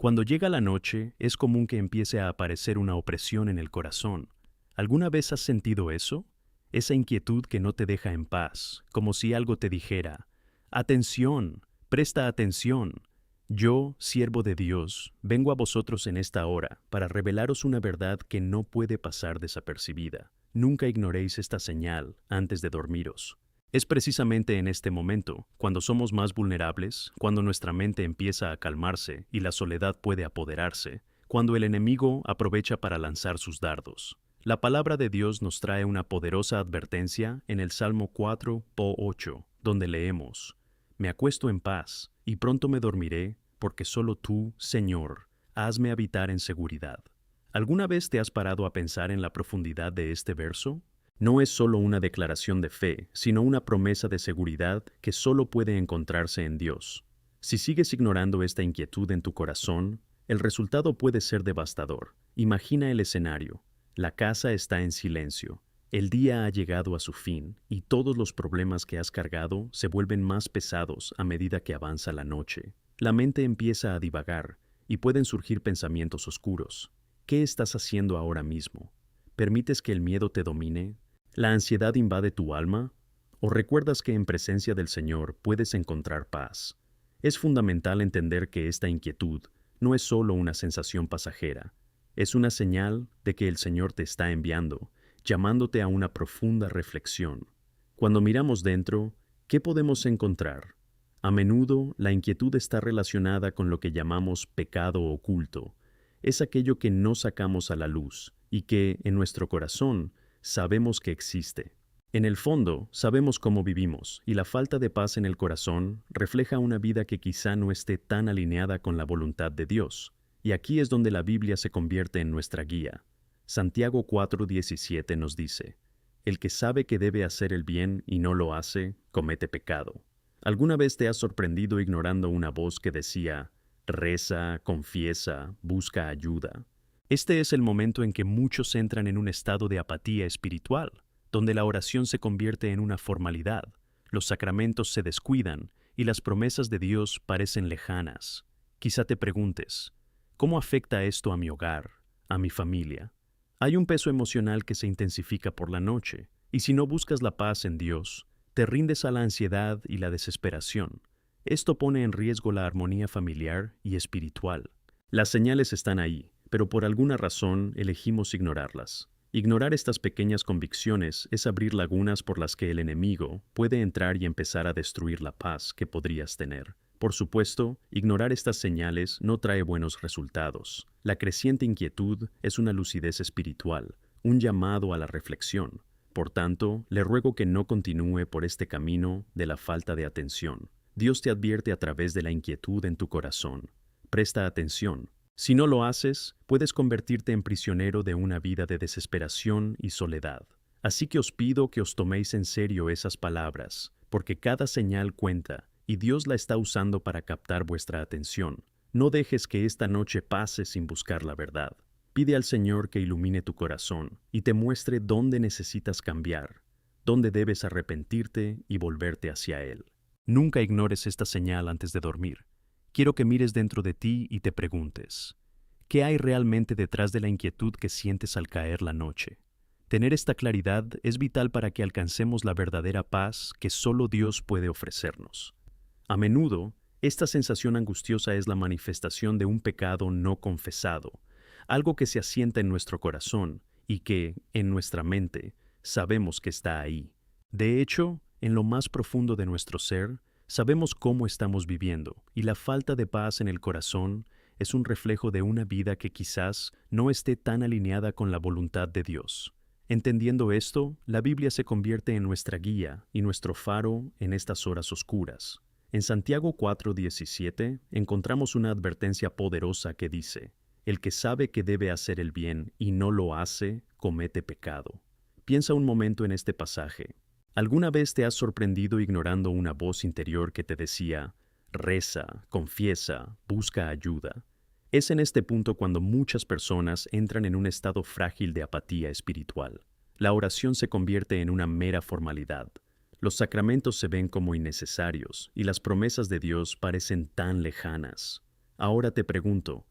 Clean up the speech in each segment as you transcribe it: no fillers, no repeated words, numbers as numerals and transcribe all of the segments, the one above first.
Cuando llega la noche, es común que empiece a aparecer una opresión en el corazón. ¿Alguna vez has sentido eso? Esa inquietud que no te deja en paz, como si algo te dijera: atención, presta atención. Yo, siervo de Dios, vengo a vosotros en esta hora para revelaros una verdad que no puede pasar desapercibida. Nunca ignoréis esta señal antes de dormiros. Es precisamente en este momento, cuando somos más vulnerables, cuando nuestra mente empieza a calmarse y la soledad puede apoderarse, cuando el enemigo aprovecha para lanzar sus dardos. La palabra de Dios nos trae una poderosa advertencia en el Salmo 4:8, donde leemos: Me acuesto en paz, y pronto me dormiré, porque solo tú, Señor, hazme habitar en seguridad. ¿Alguna vez te has parado a pensar en la profundidad de este verso? No es solo una declaración de fe, sino una promesa de seguridad que solo puede encontrarse en Dios. Si sigues ignorando esta inquietud en tu corazón, el resultado puede ser devastador. Imagina el escenario. La casa está en silencio. El día ha llegado a su fin y todos los problemas que has cargado se vuelven más pesados a medida que avanza la noche. La mente empieza a divagar y pueden surgir pensamientos oscuros. ¿Qué estás haciendo ahora mismo? ¿Permites que el miedo te domine? ¿La ansiedad invade tu alma? ¿O recuerdas que en presencia del Señor puedes encontrar paz? Es fundamental entender que esta inquietud no es solo una sensación pasajera. Es una señal de que el Señor te está enviando, llamándote a una profunda reflexión. Cuando miramos dentro, ¿qué podemos encontrar? A menudo, la inquietud está relacionada con lo que llamamos pecado oculto. Es aquello que no sacamos a la luz y que, en nuestro corazón, sabemos que existe. En el fondo, sabemos cómo vivimos, y la falta de paz en el corazón refleja una vida que quizá no esté tan alineada con la voluntad de Dios. Y aquí es donde la Biblia se convierte en nuestra guía. Santiago 4:17 nos dice: El que sabe que debe hacer el bien y no lo hace, comete pecado. ¿Alguna vez te has sorprendido ignorando una voz que decía: reza, confiesa, busca ayuda? Este es el momento en que muchos entran en un estado de apatía espiritual, donde la oración se convierte en una formalidad, los sacramentos se descuidan y las promesas de Dios parecen lejanas. Quizá te preguntes: ¿cómo afecta esto a mi hogar, a mi familia? Hay un peso emocional que se intensifica por la noche, y si no buscas la paz en Dios, te rindes a la ansiedad y la desesperación. Esto pone en riesgo la armonía familiar y espiritual. Las señales están ahí, pero por alguna razón elegimos ignorarlas. Ignorar estas pequeñas convicciones es abrir lagunas por las que el enemigo puede entrar y empezar a destruir la paz que podrías tener. Por supuesto, ignorar estas señales no trae buenos resultados. La creciente inquietud es una lucidez espiritual, un llamado a la reflexión. Por tanto, le ruego que no continúe por este camino de la falta de atención. Dios te advierte a través de la inquietud en tu corazón. Presta atención. Si no lo haces, puedes convertirte en prisionero de una vida de desesperación y soledad. Así que os pido que os toméis en serio esas palabras, porque cada señal cuenta, y Dios la está usando para captar vuestra atención. No dejes que esta noche pase sin buscar la verdad. Pide al Señor que ilumine tu corazón y te muestre dónde necesitas cambiar, dónde debes arrepentirte y volverte hacia Él. Nunca ignores esta señal antes de dormir. Quiero que mires dentro de ti y te preguntes: ¿qué hay realmente detrás de la inquietud que sientes al caer la noche? Tener esta claridad es vital para que alcancemos la verdadera paz que solo Dios puede ofrecernos. A menudo, esta sensación angustiosa es la manifestación de un pecado no confesado, algo que se asienta en nuestro corazón y que, en nuestra mente, sabemos que está ahí. De hecho, en lo más profundo de nuestro ser, sabemos cómo estamos viviendo, y la falta de paz en el corazón es un reflejo de una vida que quizás no esté tan alineada con la voluntad de Dios. Entendiendo esto, la Biblia se convierte en nuestra guía y nuestro faro en estas horas oscuras. En Santiago 4:17 encontramos una advertencia poderosa que dice: El que sabe que debe hacer el bien y no lo hace, comete pecado. Piensa un momento en este pasaje. ¿Alguna vez te has sorprendido ignorando una voz interior que te decía: reza, confiesa, busca ayuda? Es en este punto cuando muchas personas entran en un estado frágil de apatía espiritual. La oración se convierte en una mera formalidad. Los sacramentos se ven como innecesarios y las promesas de Dios parecen tan lejanas. Ahora te pregunto: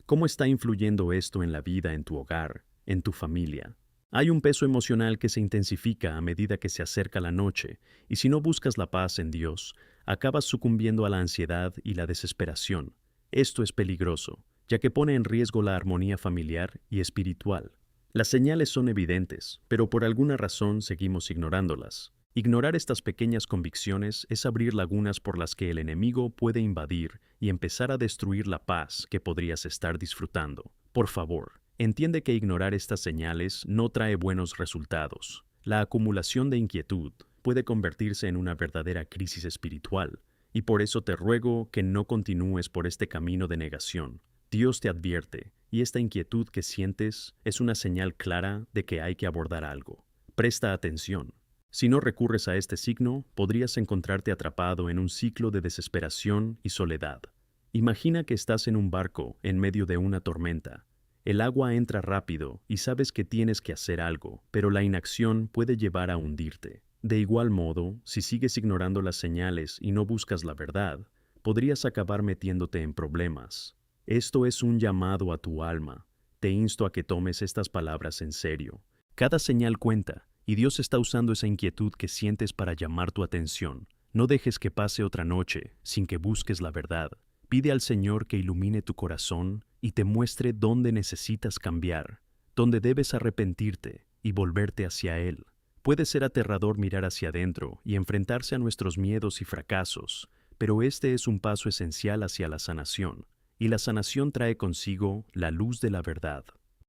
¿Cómo está influyendo esto en la vida, en tu hogar, en tu familia? Hay un peso emocional que se intensifica a medida que se acerca la noche, y si no buscas la paz en Dios, acabas sucumbiendo a la ansiedad y la desesperación. Esto es peligroso, ya que pone en riesgo la armonía familiar y espiritual. Las señales son evidentes, pero por alguna razón seguimos ignorándolas. Ignorar estas pequeñas convicciones es abrir lagunas por las que el enemigo puede invadir y empezar a destruir la paz que podrías estar disfrutando. Por favor, entiende que ignorar estas señales no trae buenos resultados. La acumulación de inquietud puede convertirse en una verdadera crisis espiritual, y por eso te ruego que no continúes por este camino de negación. Dios te advierte, y esta inquietud que sientes es una señal clara de que hay que abordar algo. Presta atención. Si no recurres a este signo, podrías encontrarte atrapado en un ciclo de desesperación y soledad. Imagina que estás en un barco en medio de una tormenta. El agua entra rápido y sabes que tienes que hacer algo, pero la inacción puede llevar a hundirte. De igual modo, si sigues ignorando las señales y no buscas la verdad, podrías acabar metiéndote en problemas. Esto es un llamado a tu alma. Te insto a que tomes estas palabras en serio. Cada señal cuenta, y Dios está usando esa inquietud que sientes para llamar tu atención. No dejes que pase otra noche sin que busques la verdad. Pide al Señor que ilumine tu corazón y te muestre dónde necesitas cambiar, dónde debes arrepentirte y volverte hacia Él. Puede ser aterrador mirar hacia adentro y enfrentarse a nuestros miedos y fracasos, pero este es un paso esencial hacia la sanación. Y la sanación trae consigo la luz de la verdad.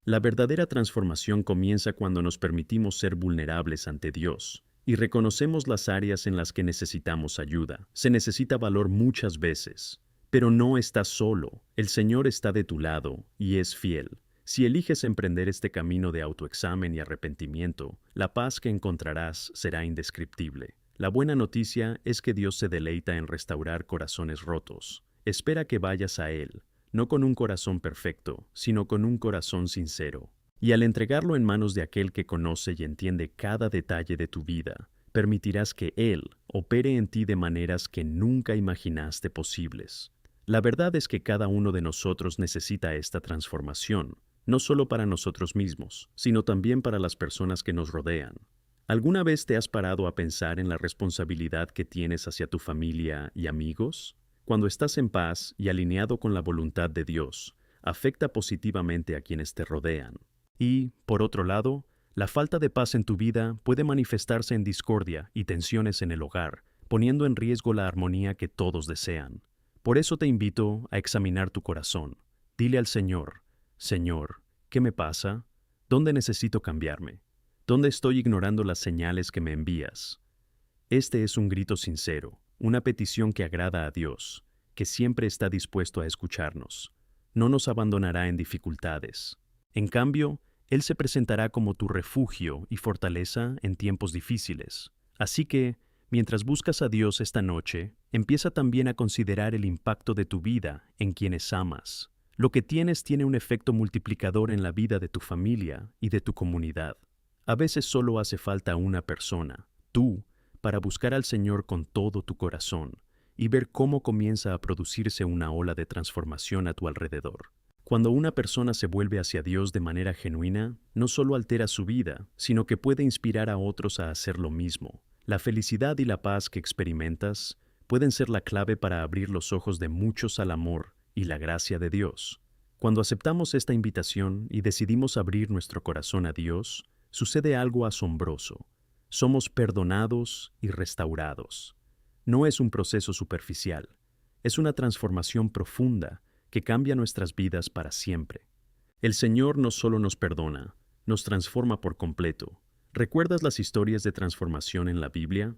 La verdadera transformación comienza cuando nos permitimos ser vulnerables ante Dios y reconocemos las áreas en las que necesitamos ayuda. Se necesita valor muchas veces, pero no estás solo. El Señor está de tu lado y es fiel. Si eliges emprender este camino de autoexamen y arrepentimiento, la paz que encontrarás será indescriptible. La buena noticia es que Dios se deleita en restaurar corazones rotos. Espera que vayas a Él, no con un corazón perfecto, sino con un corazón sincero. Y al entregarlo en manos de aquel que conoce y entiende cada detalle de tu vida, permitirás que Él opere en ti de maneras que nunca imaginaste posibles. La verdad es que cada uno de nosotros necesita esta transformación, no solo para nosotros mismos, sino también para las personas que nos rodean. ¿Alguna vez te has parado a pensar en la responsabilidad que tienes hacia tu familia y amigos? Cuando estás en paz y alineado con la voluntad de Dios, afecta positivamente a quienes te rodean. Y, por otro lado, la falta de paz en tu vida puede manifestarse en discordia y tensiones en el hogar, poniendo en riesgo la armonía que todos desean. Por eso te invito a examinar tu corazón. Dile al Señor, Señor, ¿qué me pasa? ¿Dónde necesito cambiarme? ¿Dónde estoy ignorando las señales que me envías? Este es un grito sincero, una petición que agrada a Dios, que siempre está dispuesto a escucharnos. No nos abandonará en dificultades. En cambio, Él se presentará como tu refugio y fortaleza en tiempos difíciles. Así que, mientras buscas a Dios esta noche, empieza también a considerar el impacto de tu vida en quienes amas. Lo que tienes tiene un efecto multiplicador en la vida de tu familia y de tu comunidad. A veces solo hace falta una persona, tú, para buscar al Señor con todo tu corazón y ver cómo comienza a producirse una ola de transformación a tu alrededor. Cuando una persona se vuelve hacia Dios de manera genuina, no solo altera su vida, sino que puede inspirar a otros a hacer lo mismo. La felicidad y la paz que experimentas pueden ser la clave para abrir los ojos de muchos al amor y la gracia de Dios. Cuando aceptamos esta invitación y decidimos abrir nuestro corazón a Dios, sucede algo asombroso. Somos perdonados y restaurados. No es un proceso superficial, es una transformación profunda que cambia nuestras vidas para siempre. El Señor no solo nos perdona, nos transforma por completo. ¿Recuerdas las historias de transformación en la Biblia?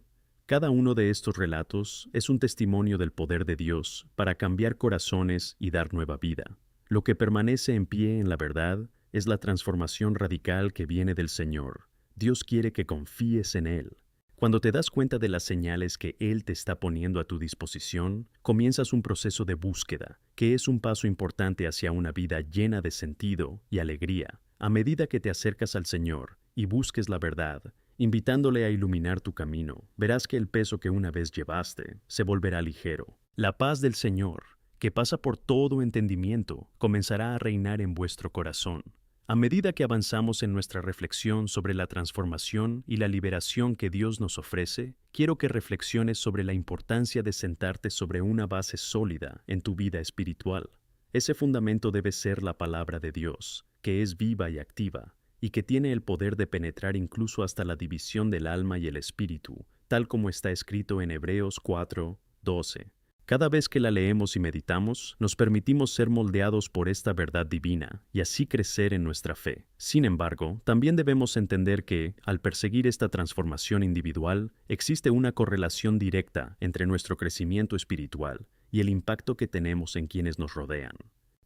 Cada uno de estos relatos es un testimonio del poder de Dios para cambiar corazones y dar nueva vida. Lo que permanece en pie en la verdad es la transformación radical que viene del Señor. Dios quiere que confíes en Él. Cuando te das cuenta de las señales que Él te está poniendo a tu disposición, comienzas un proceso de búsqueda, que es un paso importante hacia una vida llena de sentido y alegría. A medida que te acercas al Señor y busques la verdad, invitándole a iluminar tu camino, verás que el peso que una vez llevaste se volverá ligero. La paz del Señor, que pasa por todo entendimiento, comenzará a reinar en vuestro corazón. A medida que avanzamos en nuestra reflexión sobre la transformación y la liberación que Dios nos ofrece, quiero que reflexiones sobre la importancia de sentarte sobre una base sólida en tu vida espiritual. Ese fundamento debe ser la palabra de Dios, que es viva y activa, y que tiene el poder de penetrar incluso hasta la división del alma y el espíritu, tal como está escrito en Hebreos 4:12. Cada vez que la leemos y meditamos, nos permitimos ser moldeados por esta verdad divina y así crecer en nuestra fe. Sin embargo, también debemos entender que, al perseguir esta transformación individual, existe una correlación directa entre nuestro crecimiento espiritual y el impacto que tenemos en quienes nos rodean.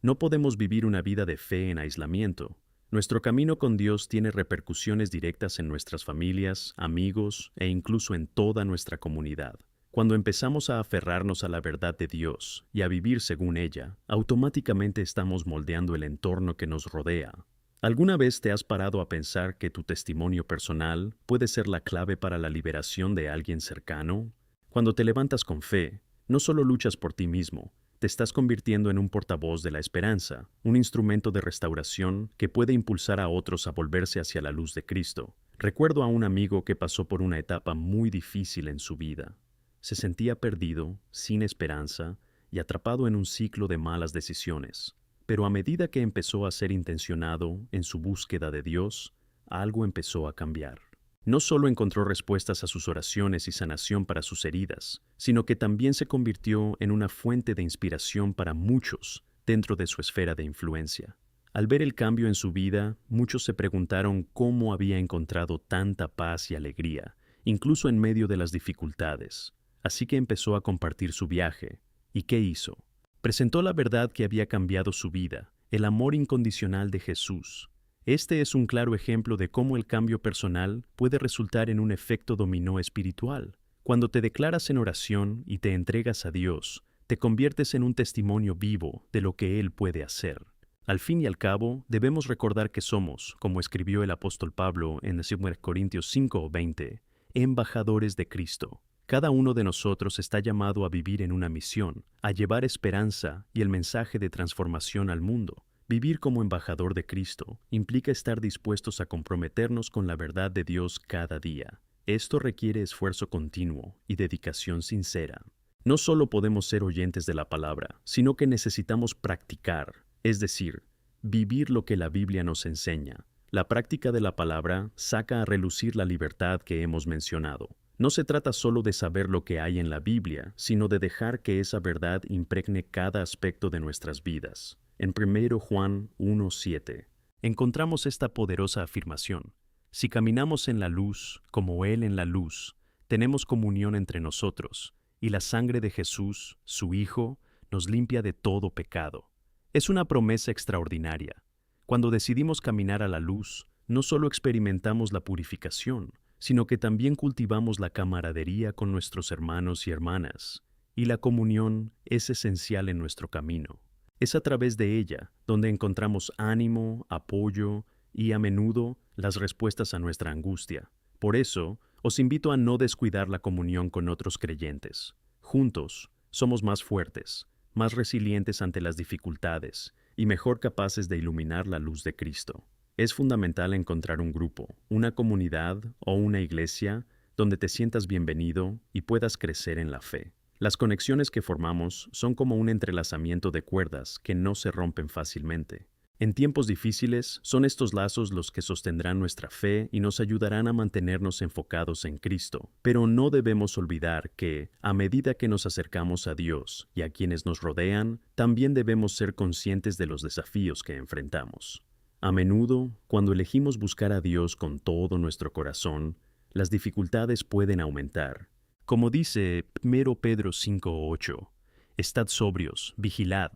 No podemos vivir una vida de fe en aislamiento. Nuestro camino con Dios tiene repercusiones directas en nuestras familias, amigos e incluso en toda nuestra comunidad. Cuando empezamos a aferrarnos a la verdad de Dios y a vivir según ella, automáticamente estamos moldeando el entorno que nos rodea. ¿Alguna vez te has parado a pensar que tu testimonio personal puede ser la clave para la liberación de alguien cercano? Cuando te levantas con fe, no solo luchas por ti mismo, te estás convirtiendo en un portavoz de la esperanza, un instrumento de restauración que puede impulsar a otros a volverse hacia la luz de Cristo. Recuerdo a un amigo que pasó por una etapa muy difícil en su vida. Se sentía perdido, sin esperanza y atrapado en un ciclo de malas decisiones. Pero a medida que empezó a ser intencionado en su búsqueda de Dios, algo empezó a cambiar. No solo encontró respuestas a sus oraciones y sanación para sus heridas, sino que también se convirtió en una fuente de inspiración para muchos dentro de su esfera de influencia. Al ver el cambio en su vida, muchos se preguntaron cómo había encontrado tanta paz y alegría, incluso en medio de las dificultades. Así que empezó a compartir su viaje. ¿Y qué hizo? Presentó la verdad que había cambiado su vida, el amor incondicional de Jesús. Este es un claro ejemplo de cómo el cambio personal puede resultar en un efecto dominó espiritual. Cuando te declaras en oración y te entregas a Dios, te conviertes en un testimonio vivo de lo que Él puede hacer. Al fin y al cabo, debemos recordar que somos, como escribió el apóstol Pablo en 2 Corintios 5:20, embajadores de Cristo. Cada uno de nosotros está llamado a vivir en una misión, a llevar esperanza y el mensaje de transformación al mundo. Vivir como embajador de Cristo implica estar dispuestos a comprometernos con la verdad de Dios cada día. Esto requiere esfuerzo continuo y dedicación sincera. No solo podemos ser oyentes de la palabra, sino que necesitamos practicar, es decir, vivir lo que la Biblia nos enseña. La práctica de la palabra saca a relucir la libertad que hemos mencionado. No se trata solo de saber lo que hay en la Biblia, sino de dejar que esa verdad impregne cada aspecto de nuestras vidas. En 1 Juan 1:7 encontramos esta poderosa afirmación: si caminamos en la luz, como Él en la luz, tenemos comunión entre nosotros, y la sangre de Jesús, su Hijo, nos limpia de todo pecado. Es una promesa extraordinaria. Cuando decidimos caminar a la luz, no solo experimentamos la purificación, sino que también cultivamos la camaradería con nuestros hermanos y hermanas, y la comunión es esencial en nuestro camino. Es a través de ella donde encontramos ánimo, apoyo y, a menudo, las respuestas a nuestra angustia. Por eso, os invito a no descuidar la comunión con otros creyentes. Juntos, somos más fuertes, más resilientes ante las dificultades y mejor capaces de iluminar la luz de Cristo. Es fundamental encontrar un grupo, una comunidad o una iglesia donde te sientas bienvenido y puedas crecer en la fe. Las conexiones que formamos son como un entrelazamiento de cuerdas que no se rompen fácilmente. En tiempos difíciles, son estos lazos los que sostendrán nuestra fe y nos ayudarán a mantenernos enfocados en Cristo. Pero no debemos olvidar que, a medida que nos acercamos a Dios y a quienes nos rodean, también debemos ser conscientes de los desafíos que enfrentamos. A menudo, cuando elegimos buscar a Dios con todo nuestro corazón, las dificultades pueden aumentar. Como dice 1 Pedro 5:8, estad sobrios, vigilad,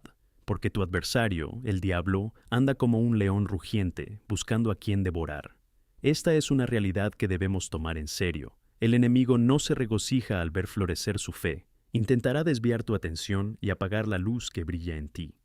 porque tu adversario, el diablo, anda como un león rugiente, buscando a quien devorar. Esta es una realidad que debemos tomar en serio. El enemigo no se regocija al ver florecer su fe. Intentará desviar tu atención y apagar la luz que brilla en ti.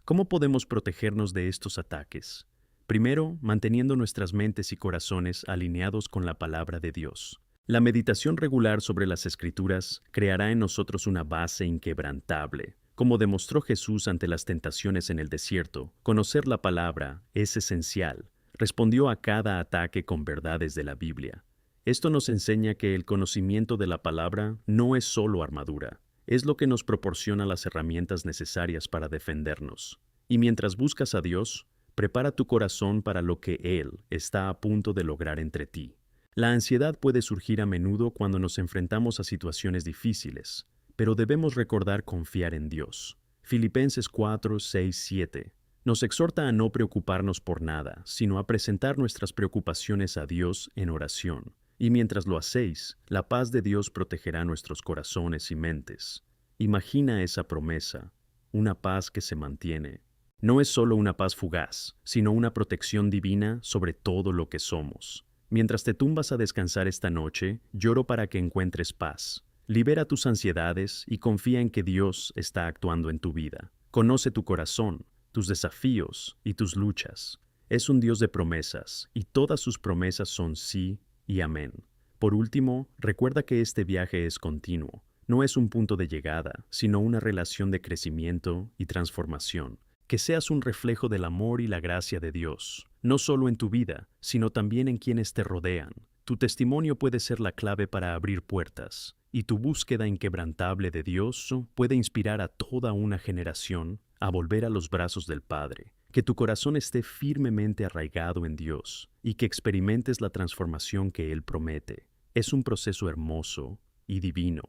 ¿Cómo podemos protegernos de estos ataques? Primero, manteniendo nuestras mentes y corazones alineados con la palabra de Dios. La meditación regular sobre las Escrituras creará en nosotros una base inquebrantable, Como demostró Jesús ante las tentaciones en el desierto, conocer la palabra es esencial. Respondió a cada ataque con verdades de la Biblia. Esto nos enseña que el conocimiento de la palabra no es solo armadura, es lo que nos proporciona las herramientas necesarias para defendernos. Y mientras buscas a Dios, prepara tu corazón para lo que Él está a punto de lograr entre ti. La ansiedad puede surgir a menudo cuando nos enfrentamos a situaciones difíciles, pero debemos recordar confiar en Dios. Filipenses 4, 6, 7 nos exhorta a no preocuparnos por nada, sino a presentar nuestras preocupaciones a Dios en oración. Y mientras lo hacéis, la paz de Dios protegerá nuestros corazones y mentes. Imagina esa promesa, una paz que se mantiene. No es solo una paz fugaz, sino una protección divina sobre todo lo que somos. Mientras te tumbas a descansar esta noche, lloro para que encuentres paz. Libera tus ansiedades y confía en que Dios está actuando en tu vida. Conoce tu corazón, tus desafíos y tus luchas. Es un Dios de promesas, y todas sus promesas son sí y amén. Por último, recuerda que este viaje es continuo. No es un punto de llegada, sino una relación de crecimiento y transformación. Que seas un reflejo del amor y la gracia de Dios, no solo en tu vida, sino también en quienes te rodean. Tu testimonio puede ser la clave para abrir puertas, y tu búsqueda inquebrantable de Dios puede inspirar a toda una generación a volver a los brazos del Padre. Que tu corazón esté firmemente arraigado en Dios y que experimentes la transformación que Él promete. Es un proceso hermoso y divino.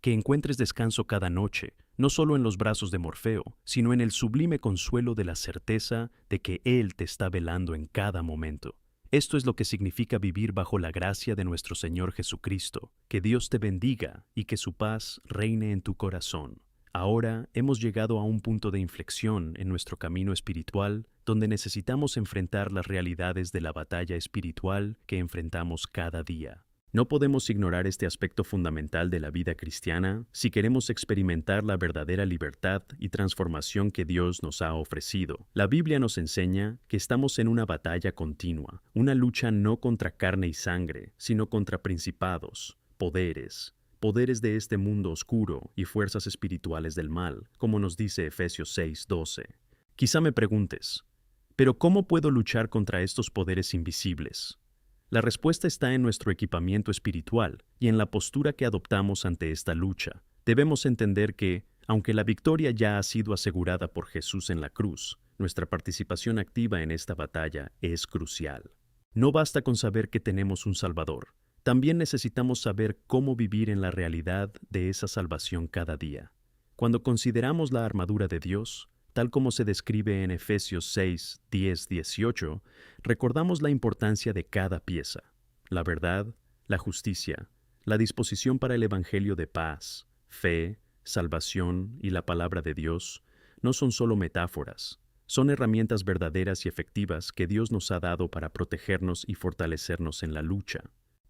Que encuentres descanso cada noche, no solo en los brazos de Morfeo, sino en el sublime consuelo de la certeza de que Él te está velando en cada momento. Esto es lo que significa vivir bajo la gracia de nuestro Señor Jesucristo. Que Dios te bendiga y que su paz reine en tu corazón. Ahora hemos llegado a un punto de inflexión en nuestro camino espiritual donde necesitamos enfrentar las realidades de la batalla espiritual que enfrentamos cada día. No podemos ignorar este aspecto fundamental de la vida cristiana si queremos experimentar la verdadera libertad y transformación que Dios nos ha ofrecido. La Biblia nos enseña que estamos en una batalla continua, una lucha no contra carne y sangre, sino contra principados, poderes de este mundo oscuro y fuerzas espirituales del mal, como nos dice Efesios 6:12. Quizá me preguntes, ¿pero cómo puedo luchar contra estos poderes invisibles? La respuesta está en nuestro equipamiento espiritual y en la postura que adoptamos ante esta lucha. Debemos entender que, aunque la victoria ya ha sido asegurada por Jesús en la cruz, nuestra participación activa en esta batalla es crucial. No basta con saber que tenemos un Salvador. También necesitamos saber cómo vivir en la realidad de esa salvación cada día. Cuando consideramos la armadura de Dios, tal como se describe en Efesios 6, 10, 18, recordamos la importancia de cada pieza: la verdad, la justicia, la disposición para el evangelio de paz, fe, salvación y la palabra de Dios. No son solo metáforas, son herramientas verdaderas y efectivas que Dios nos ha dado para protegernos y fortalecernos en la lucha.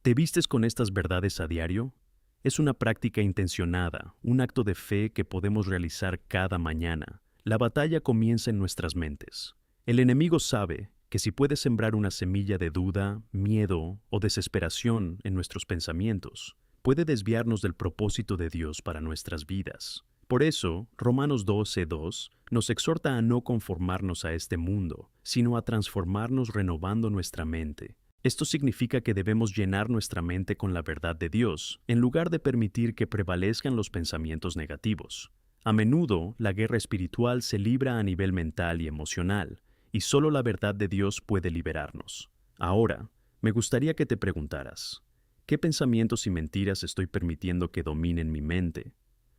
¿Te vistes con estas verdades a diario? Es una práctica intencionada, un acto de fe que podemos realizar cada mañana. La batalla comienza en nuestras mentes. El enemigo sabe que si puede sembrar una semilla de duda, miedo o desesperación en nuestros pensamientos, puede desviarnos del propósito de Dios para nuestras vidas. Por eso, Romanos 12:2 nos exhorta a no conformarnos a este mundo, sino a transformarnos renovando nuestra mente. Esto significa que debemos llenar nuestra mente con la verdad de Dios, en lugar de permitir que prevalezcan los pensamientos negativos. A menudo, la guerra espiritual se libra a nivel mental y emocional, y solo la verdad de Dios puede liberarnos. Ahora, me gustaría que te preguntaras, ¿qué pensamientos y mentiras estoy permitiendo que dominen mi mente?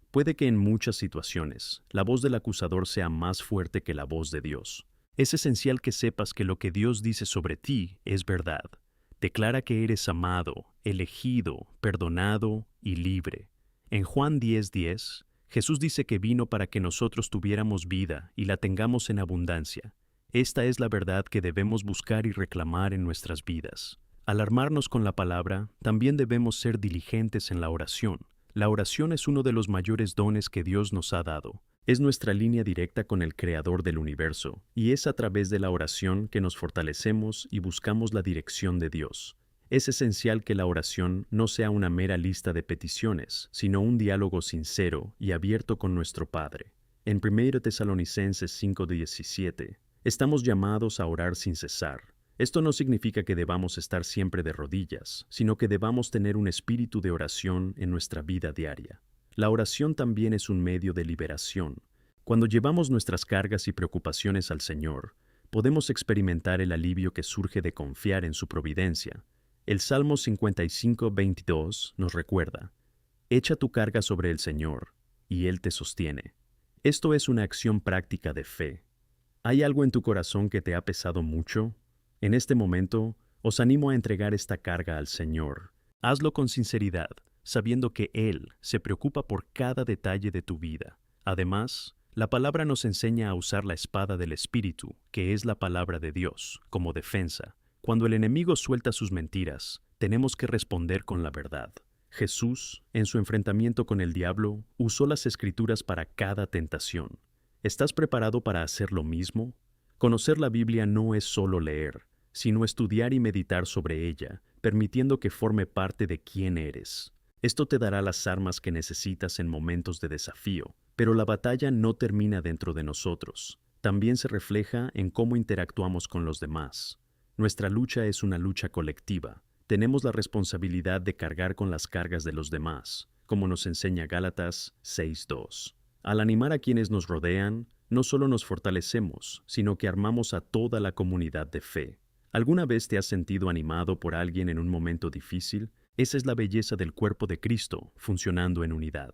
Puede que en muchas situaciones, la voz del acusador sea más fuerte que la voz de Dios. Es esencial que sepas que lo que Dios dice sobre ti es verdad. Declara que eres amado, elegido, perdonado y libre. En Juan 10:10, Jesús dice que vino para que nosotros tuviéramos vida y la tengamos en abundancia. Esta es la verdad que debemos buscar y reclamar en nuestras vidas. Al armarnos con la palabra, también debemos ser diligentes en la oración. La oración es uno de los mayores dones que Dios nos ha dado. Es nuestra línea directa con el Creador del universo, y es a través de la oración que nos fortalecemos y buscamos la dirección de Dios. Es esencial que la oración no sea una mera lista de peticiones, sino un diálogo sincero y abierto con nuestro Padre. En 1 Tesalonicenses 5:17, estamos llamados a orar sin cesar. Esto no significa que debamos estar siempre de rodillas, sino que debamos tener un espíritu de oración en nuestra vida diaria. La oración también es un medio de liberación. Cuando llevamos nuestras cargas y preocupaciones al Señor, podemos experimentar el alivio que surge de confiar en su providencia. El Salmo 55:22 nos recuerda: echa tu carga sobre el Señor, y Él te sostiene. Esto es una acción práctica de fe. ¿Hay algo en tu corazón que te ha pesado mucho? En este momento, os animo a entregar esta carga al Señor. Hazlo con sinceridad, sabiendo que Él se preocupa por cada detalle de tu vida. Además, la palabra nos enseña a usar la espada del Espíritu, que es la palabra de Dios, como defensa. Cuando el enemigo suelta sus mentiras, tenemos que responder con la verdad. Jesús, en su enfrentamiento con el diablo, usó las Escrituras para cada tentación. ¿Estás preparado para hacer lo mismo? Conocer la Biblia no es solo leer, sino estudiar y meditar sobre ella, permitiendo que forme parte de quién eres. Esto te dará las armas que necesitas en momentos de desafío, pero la batalla no termina dentro de nosotros. También se refleja en cómo interactuamos con los demás. Nuestra lucha es una lucha colectiva. Tenemos la responsabilidad de cargar con las cargas de los demás, como nos enseña Gálatas 6:2. Al animar a quienes nos rodean, no solo nos fortalecemos, sino que armamos a toda la comunidad de fe. ¿Alguna vez te has sentido animado por alguien en un momento difícil? Esa es la belleza del cuerpo de Cristo, funcionando en unidad.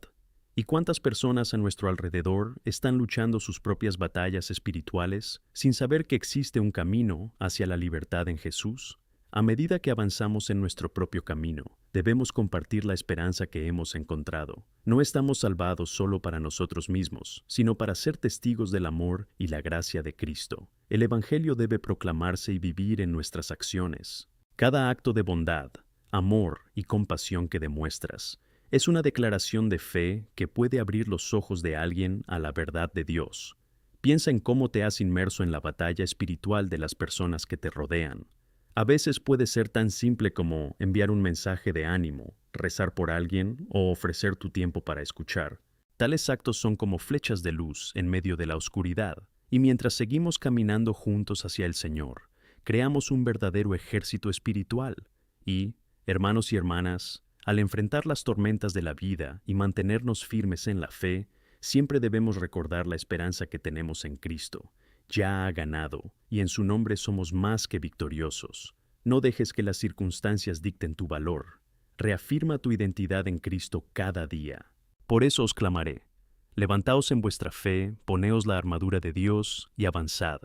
¿Y cuántas personas a nuestro alrededor están luchando sus propias batallas espirituales sin saber que existe un camino hacia la libertad en Jesús? A medida que avanzamos en nuestro propio camino, debemos compartir la esperanza que hemos encontrado. No estamos salvados solo para nosotros mismos, sino para ser testigos del amor y la gracia de Cristo. El Evangelio debe proclamarse y vivir en nuestras acciones. Cada acto de bondad, amor y compasión que demuestras es una declaración de fe que puede abrir los ojos de alguien a la verdad de Dios. Piensa en cómo te has inmerso en la batalla espiritual de las personas que te rodean. A veces puede ser tan simple como enviar un mensaje de ánimo, rezar por alguien o ofrecer tu tiempo para escuchar. Tales actos son como flechas de luz en medio de la oscuridad, y mientras seguimos caminando juntos hacia el Señor, creamos un verdadero ejército espiritual. Y, hermanos y hermanas, al enfrentar las tormentas de la vida y mantenernos firmes en la fe, siempre debemos recordar la esperanza que tenemos en Cristo. Ya ha ganado, y en su nombre somos más que victoriosos. No dejes que las circunstancias dicten tu valor. Reafirma tu identidad en Cristo cada día. Por eso os clamaré: levantaos en vuestra fe, poneos la armadura de Dios y avanzad.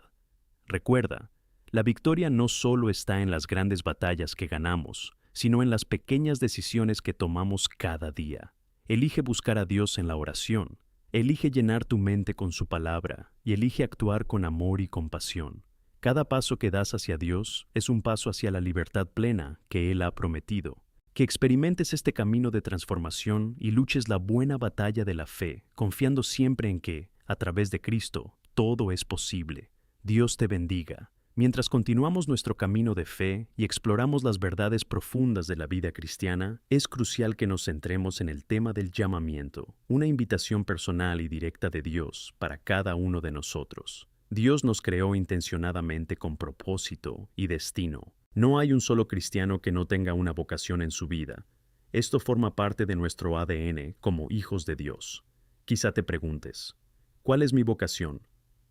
Recuerda, la victoria no solo está en las grandes batallas que ganamos, sino en las pequeñas decisiones que tomamos cada día. Elige buscar a Dios en la oración. Elige llenar tu mente con su palabra y elige actuar con amor y compasión. Cada paso que das hacia Dios es un paso hacia la libertad plena que Él ha prometido. Que experimentes este camino de transformación y luches la buena batalla de la fe, confiando siempre en que, a través de Cristo, todo es posible. Dios te bendiga. Mientras continuamos nuestro camino de fe y exploramos las verdades profundas de la vida cristiana, es crucial que nos centremos en el tema del llamamiento, una invitación personal y directa de Dios para cada uno de nosotros. Dios nos creó intencionadamente con propósito y destino. No hay un solo cristiano que no tenga una vocación en su vida. Esto forma parte de nuestro ADN como hijos de Dios. Quizá te preguntes: ¿cuál es mi vocación?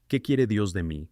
¿Qué quiere Dios de mí?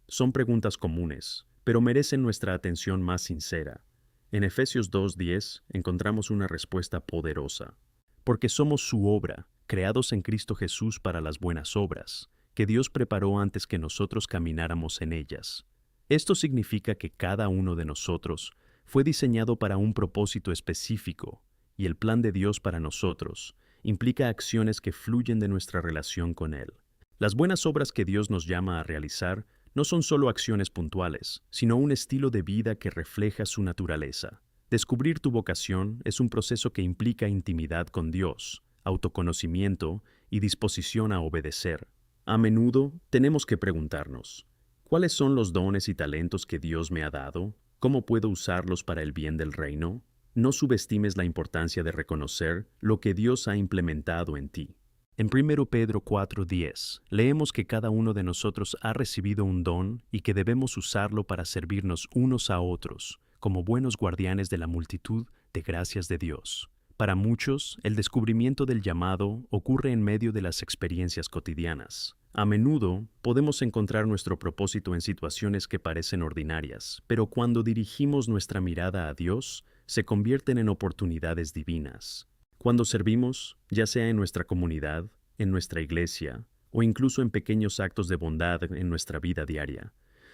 Son preguntas comunes, pero merecen nuestra atención más sincera. En Efesios 2:10 encontramos una respuesta poderosa. Porque somos su obra, creados en Cristo Jesús para las buenas obras, que Dios preparó antes que nosotros camináramos en ellas. Esto significa que cada uno de nosotros fue diseñado para un propósito específico, y el plan de Dios para nosotros implica acciones que fluyen de nuestra relación con Él. Las buenas obras que Dios nos llama a realizar no son solo acciones puntuales, sino un estilo de vida que refleja su naturaleza. Descubrir tu vocación es un proceso que implica intimidad con Dios, autoconocimiento y disposición a obedecer. A menudo tenemos que preguntarnos: ¿cuáles son los dones y talentos que Dios me ha dado? ¿Cómo puedo usarlos para el bien del reino? No subestimes la importancia de reconocer lo que Dios ha implementado en ti. En 1 Pedro 4:10, leemos que cada uno de nosotros ha recibido un don y que debemos usarlo para servirnos unos a otros, como buenos guardianes de la multitud de gracias de Dios. Para muchos, el descubrimiento del llamado ocurre en medio de las experiencias cotidianas. A menudo podemos encontrar nuestro propósito en situaciones que parecen ordinarias, pero cuando dirigimos nuestra mirada a Dios, se convierten en oportunidades divinas. Cuando servimos, ya sea en nuestra comunidad, en nuestra iglesia, o incluso en pequeños actos de bondad en nuestra vida diaria,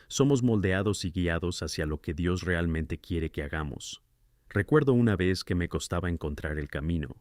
somos moldeados y guiados hacia lo que Dios realmente quiere que hagamos. Recuerdo una vez que me costaba encontrar el camino.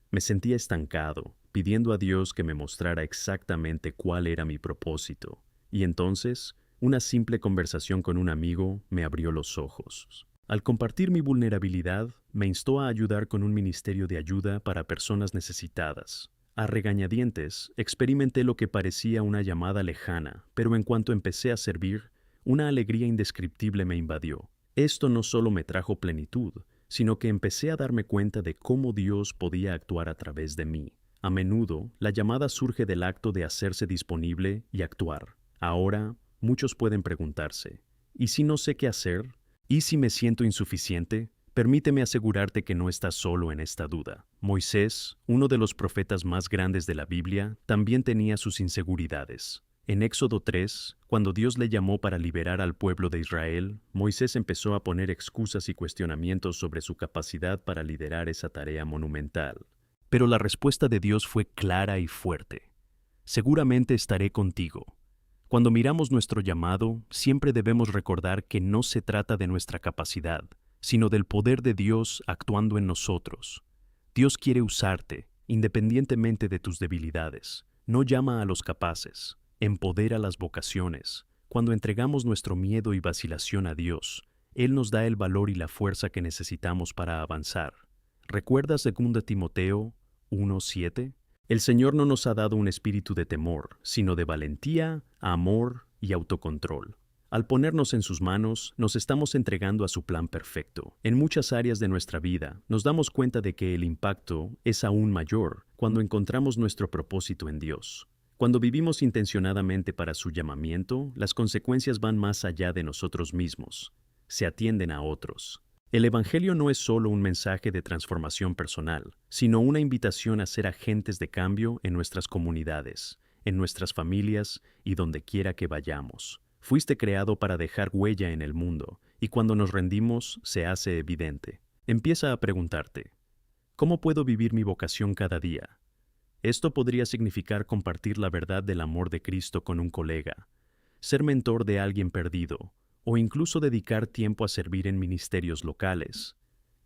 Me sentía estancado, pidiendo a Dios que me mostrara exactamente cuál era mi propósito. Y entonces, una simple conversación con un amigo me abrió los ojos. Al compartir mi vulnerabilidad, me instó a ayudar con un ministerio de ayuda para personas necesitadas. A regañadientes, experimenté lo que parecía una llamada lejana, pero en cuanto empecé a servir, una alegría indescriptible me invadió. Esto no solo me trajo plenitud, sino que empecé a darme cuenta de cómo Dios podía actuar a través de mí. A menudo, la llamada surge del acto de hacerse disponible y actuar. Ahora, muchos pueden preguntarse, ¿y si no sé qué hacer? ¿Y si me siento insuficiente? Permíteme asegurarte que no estás solo en esta duda. Moisés, uno de los profetas más grandes de la Biblia, también tenía sus inseguridades. En Éxodo 3, cuando Dios le llamó para liberar al pueblo de Israel, Moisés empezó a poner excusas y cuestionamientos sobre su capacidad para liderar esa tarea monumental. Pero la respuesta de Dios fue clara y fuerte. Seguramente estaré contigo. Cuando miramos nuestro llamado, siempre debemos recordar que no se trata de nuestra capacidad, sino del poder de Dios actuando en nosotros. Dios quiere usarte, independientemente de tus debilidades. No llama a los capaces, empodera las vocaciones. Cuando entregamos nuestro miedo y vacilación a Dios, Él nos da el valor y la fuerza que necesitamos para avanzar. ¿Recuerdas 2 Timoteo 1:7? El Señor no nos ha dado un espíritu de temor, sino de valentía, amor y autocontrol. Al ponernos en sus manos, nos estamos entregando a su plan perfecto. En muchas áreas de nuestra vida, nos damos cuenta de que el impacto es aún mayor cuando encontramos nuestro propósito en Dios. Cuando vivimos intencionadamente para su llamamiento, las consecuencias van más allá de nosotros mismos. Se atienden a otros. El Evangelio no es solo un mensaje de transformación personal, sino una invitación a ser agentes de cambio en nuestras comunidades, en nuestras familias y donde quiera que vayamos. Fuiste creado para dejar huella en el mundo, y cuando nos rendimos se hace evidente. Empieza a preguntarte, ¿cómo puedo vivir mi vocación cada día? Esto podría significar compartir la verdad del amor de Cristo con un colega, ser mentor de alguien perdido, o incluso dedicar tiempo a servir en ministerios locales.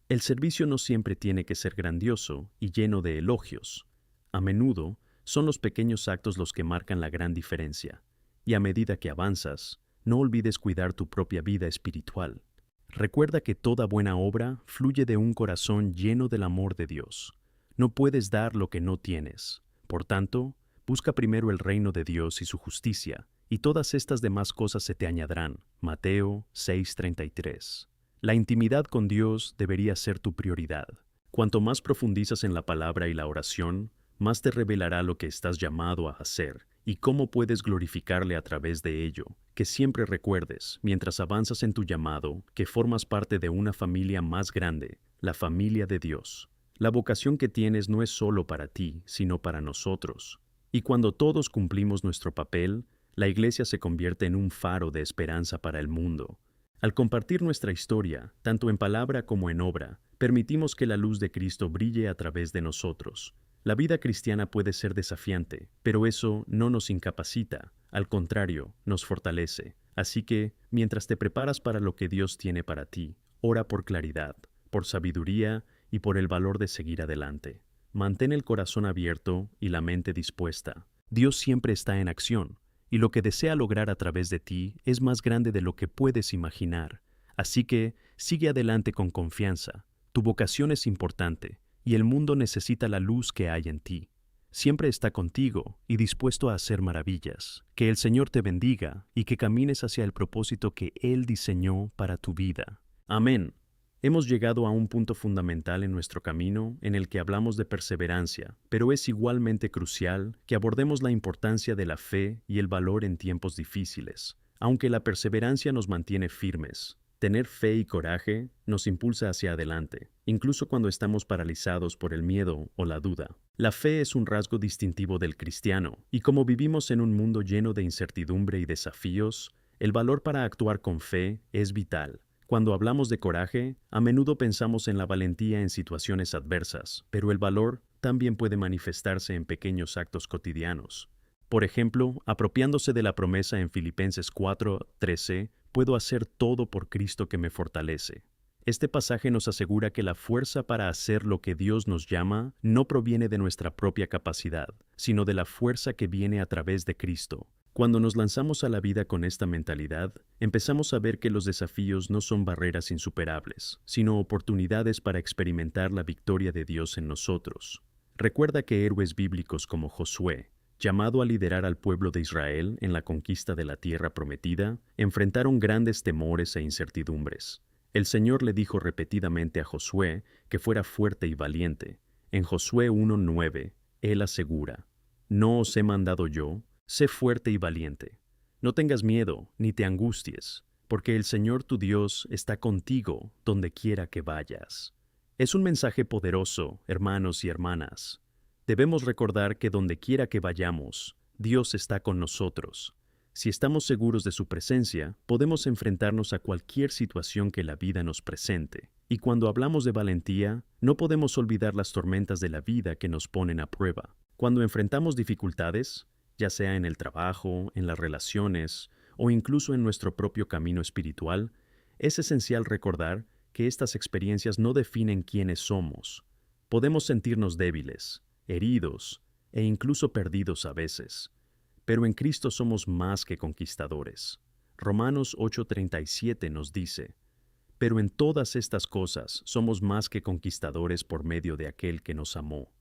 El servicio no siempre tiene que ser grandioso y lleno de elogios. A menudo, son los pequeños actos los que marcan la gran diferencia. Y a medida que avanzas, no olvides cuidar tu propia vida espiritual. Recuerda que toda buena obra fluye de un corazón lleno del amor de Dios. No puedes dar lo que no tienes. Por tanto, busca primero el reino de Dios y su justicia, y todas estas demás cosas se te añadirán. Mateo 6:33. La intimidad con Dios debería ser tu prioridad. Cuanto más profundizas en la palabra y la oración, más te revelará lo que estás llamado a hacer y cómo puedes glorificarle a través de ello. Que siempre recuerdes, mientras avanzas en tu llamado, que formas parte de una familia más grande, la familia de Dios. La vocación que tienes no es solo para ti, sino para nosotros. Y cuando todos cumplimos nuestro papel, la Iglesia se convierte en un faro de esperanza para el mundo. Al compartir nuestra historia, tanto en palabra como en obra, permitimos que la luz de Cristo brille a través de nosotros. La vida cristiana puede ser desafiante, pero eso no nos incapacita, al contrario, nos fortalece. Así que, mientras te preparas para lo que Dios tiene para ti, ora por claridad, por sabiduría y por el valor de seguir adelante. Mantén el corazón abierto y la mente dispuesta. Dios siempre está en acción, y lo que desea lograr a través de ti es más grande de lo que puedes imaginar. Así que, sigue adelante con confianza. Tu vocación es importante, y el mundo necesita la luz que hay en ti. Siempre está contigo y dispuesto a hacer maravillas. Que el Señor te bendiga y que camines hacia el propósito que Él diseñó para tu vida. Amén. Hemos llegado a un punto fundamental en nuestro camino en el que hablamos de perseverancia, pero es igualmente crucial que abordemos la importancia de la fe y el valor en tiempos difíciles. Aunque la perseverancia nos mantiene firmes, tener fe y coraje nos impulsa hacia adelante, incluso cuando estamos paralizados por el miedo o la duda. La fe es un rasgo distintivo del cristiano, y como vivimos en un mundo lleno de incertidumbre y desafíos, el valor para actuar con fe es vital. Cuando hablamos de coraje, a menudo pensamos en la valentía en situaciones adversas, pero el valor también puede manifestarse en pequeños actos cotidianos. Por ejemplo, apropiándose de la promesa en Filipenses 4:13, puedo hacer todo por Cristo que me fortalece. Este pasaje nos asegura que la fuerza para hacer lo que Dios nos llama no proviene de nuestra propia capacidad, sino de la fuerza que viene a través de Cristo. Cuando nos lanzamos a la vida con esta mentalidad, empezamos a ver que los desafíos no son barreras insuperables, sino oportunidades para experimentar la victoria de Dios en nosotros. Recuerda que héroes bíblicos como Josué, llamado a liderar al pueblo de Israel en la conquista de la tierra prometida, enfrentaron grandes temores e incertidumbres. El Señor le dijo repetidamente a Josué que fuera fuerte y valiente. En Josué 1:9, Él asegura: «¿No os he mandado yo? Sé fuerte y valiente. No tengas miedo, ni te angusties, porque el Señor tu Dios está contigo donde quiera que vayas». Es un mensaje poderoso, hermanos y hermanas. Debemos recordar que donde quiera que vayamos, Dios está con nosotros. Si estamos seguros de su presencia, podemos enfrentarnos a cualquier situación que la vida nos presente. Y cuando hablamos de valentía, no podemos olvidar las tormentas de la vida que nos ponen a prueba. Cuando enfrentamos dificultades, ya sea en el trabajo, en las relaciones o incluso en nuestro propio camino espiritual, es esencial recordar que estas experiencias no definen quiénes somos. Podemos sentirnos débiles, heridos e incluso perdidos a veces, pero en Cristo somos más que conquistadores. Romanos 8:37 nos dice: «Pero en todas estas cosas somos más que conquistadores por medio de aquel que nos amó,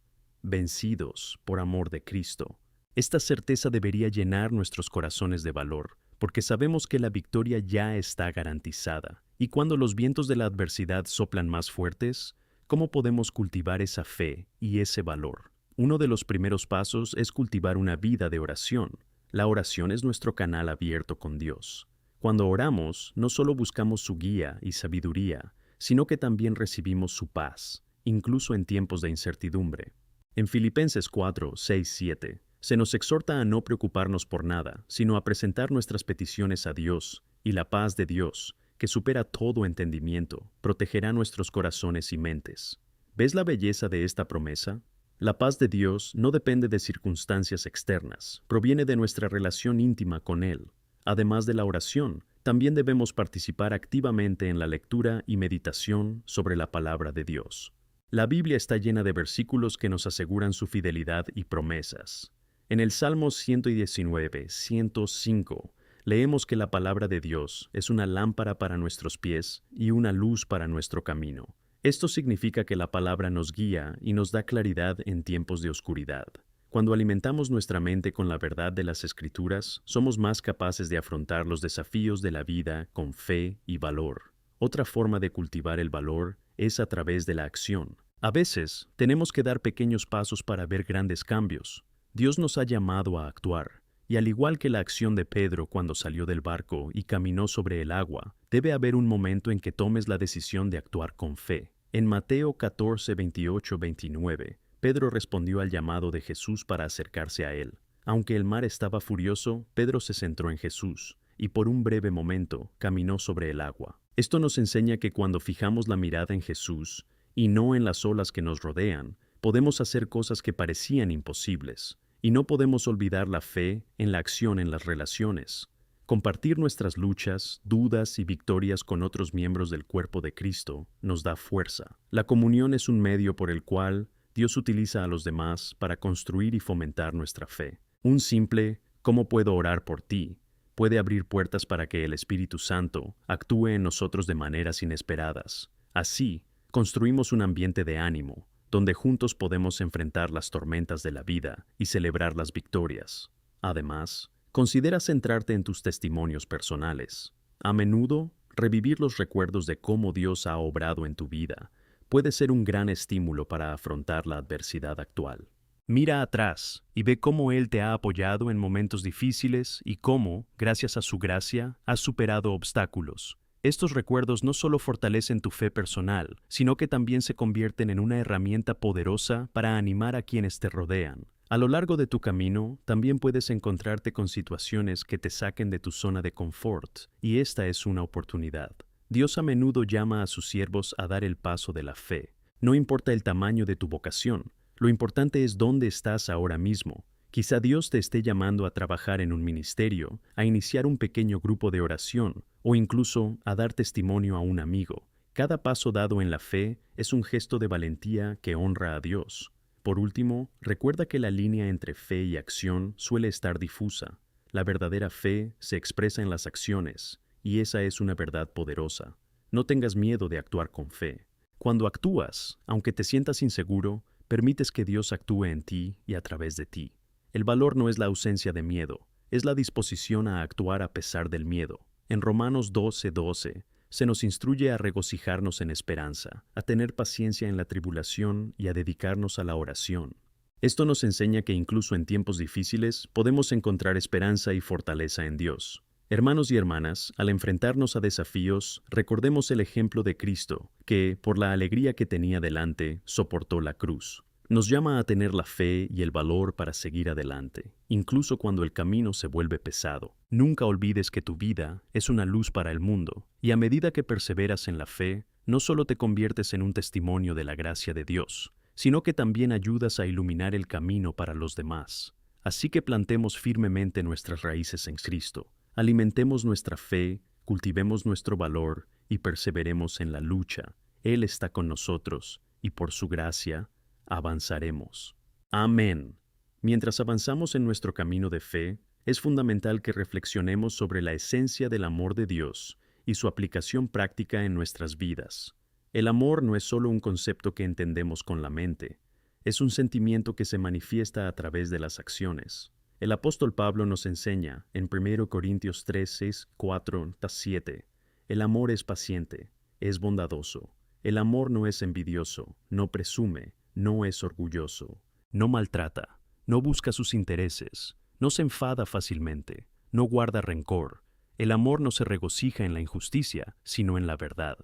vencidos por amor de Cristo». Esta certeza debería llenar nuestros corazones de valor, porque sabemos que la victoria ya está garantizada. Y cuando los vientos de la adversidad soplan más fuertes, ¿cómo podemos cultivar esa fe y ese valor? Uno de los primeros pasos es cultivar una vida de oración. La oración es nuestro canal abierto con Dios. Cuando oramos, no solo buscamos su guía y sabiduría, sino que también recibimos su paz, incluso en tiempos de incertidumbre. En Filipenses 4:6-7, se nos exhorta a no preocuparnos por nada, sino a presentar nuestras peticiones a Dios, y la paz de Dios, que supera todo entendimiento, protegerá nuestros corazones y mentes. ¿Ves la belleza de esta promesa? La paz de Dios no depende de circunstancias externas, proviene de nuestra relación íntima con Él. Además de la oración, también debemos participar activamente en la lectura y meditación sobre la palabra de Dios. La Biblia está llena de versículos que nos aseguran su fidelidad y promesas. En el Salmo 119:105, leemos que la palabra de Dios es una lámpara para nuestros pies y una luz para nuestro camino. Esto significa que la palabra nos guía y nos da claridad en tiempos de oscuridad. Cuando alimentamos nuestra mente con la verdad de las Escrituras, somos más capaces de afrontar los desafíos de la vida con fe y valor. Otra forma de cultivar el valor es a través de la acción. A veces, tenemos que dar pequeños pasos para ver grandes cambios. Dios nos ha llamado a actuar, y al igual que la acción de Pedro cuando salió del barco y caminó sobre el agua, debe haber un momento en que tomes la decisión de actuar con fe. En Mateo 14:28-29, Pedro respondió al llamado de Jesús para acercarse a él. Aunque el mar estaba furioso, Pedro se centró en Jesús, y por un breve momento caminó sobre el agua. Esto nos enseña que cuando fijamos la mirada en Jesús, y no en las olas que nos rodean, podemos hacer cosas que parecían imposibles. Y no podemos olvidar la fe en la acción en las relaciones. Compartir nuestras luchas, dudas y victorias con otros miembros del cuerpo de Cristo nos da fuerza. La comunión es un medio por el cual Dios utiliza a los demás para construir y fomentar nuestra fe. Un simple «¿Cómo puedo orar por ti?» puede abrir puertas para que el Espíritu Santo actúe en nosotros de maneras inesperadas. Así, construimos un ambiente de ánimo, donde juntos podemos enfrentar las tormentas de la vida y celebrar las victorias. Además, considera centrarte en tus testimonios personales. A menudo, revivir los recuerdos de cómo Dios ha obrado en tu vida puede ser un gran estímulo para afrontar la adversidad actual. Mira atrás y ve cómo Él te ha apoyado en momentos difíciles y cómo, gracias a su gracia, has superado obstáculos. Estos recuerdos no solo fortalecen tu fe personal, sino que también se convierten en una herramienta poderosa para animar a quienes te rodean. A lo largo de tu camino, también puedes encontrarte con situaciones que te saquen de tu zona de confort, y esta es una oportunidad. Dios a menudo llama a sus siervos a dar el paso de la fe. No importa el tamaño de tu vocación, lo importante es dónde estás ahora mismo. Quizá Dios te esté llamando a trabajar en un ministerio, a iniciar un pequeño grupo de oración, o incluso a dar testimonio a un amigo. Cada paso dado en la fe es un gesto de valentía que honra a Dios. Por último, recuerda que la línea entre fe y acción suele estar difusa. La verdadera fe se expresa en las acciones, y esa es una verdad poderosa. No tengas miedo de actuar con fe. Cuando actúas, aunque te sientas inseguro, permites que Dios actúe en ti y a través de ti. El valor no es la ausencia de miedo, es la disposición a actuar a pesar del miedo. En Romanos 12:12, se nos instruye a regocijarnos en esperanza, a tener paciencia en la tribulación y a dedicarnos a la oración. Esto nos enseña que incluso en tiempos difíciles podemos encontrar esperanza y fortaleza en Dios. Hermanos y hermanas, al enfrentarnos a desafíos, recordemos el ejemplo de Cristo, que, por la alegría que tenía delante, soportó la cruz. Nos llama a tener la fe y el valor para seguir adelante, incluso cuando el camino se vuelve pesado. Nunca olvides que tu vida es una luz para el mundo, y a medida que perseveras en la fe, no solo te conviertes en un testimonio de la gracia de Dios, sino que también ayudas a iluminar el camino para los demás. Así que plantemos firmemente nuestras raíces en Cristo, alimentemos nuestra fe, cultivemos nuestro valor y perseveremos en la lucha. Él está con nosotros, y por su gracia, avanzaremos. Amén. Mientras avanzamos en nuestro camino de fe, es fundamental que reflexionemos sobre la esencia del amor de Dios y su aplicación práctica en nuestras vidas. El amor no es solo un concepto que entendemos con la mente, es un sentimiento que se manifiesta a través de las acciones. El apóstol Pablo nos enseña en 1 Corintios 3, 6, 4, 7, el amor es paciente, es bondadoso, el amor no es envidioso, no presume, no es orgulloso, no maltrata, no busca sus intereses, no se enfada fácilmente, no guarda rencor. El amor no se regocija en la injusticia, sino en la verdad.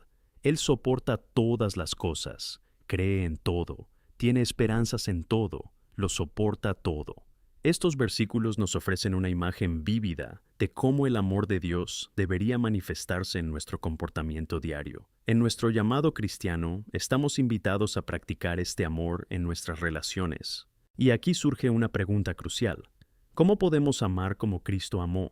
Él soporta todas las cosas, cree en todo, tiene esperanzas en todo, lo soporta todo. Estos versículos nos ofrecen una imagen vívida de cómo el amor de Dios debería manifestarse en nuestro comportamiento diario. En nuestro llamado cristiano, estamos invitados a practicar este amor en nuestras relaciones. Y aquí surge una pregunta crucial. ¿Cómo podemos amar como Cristo amó?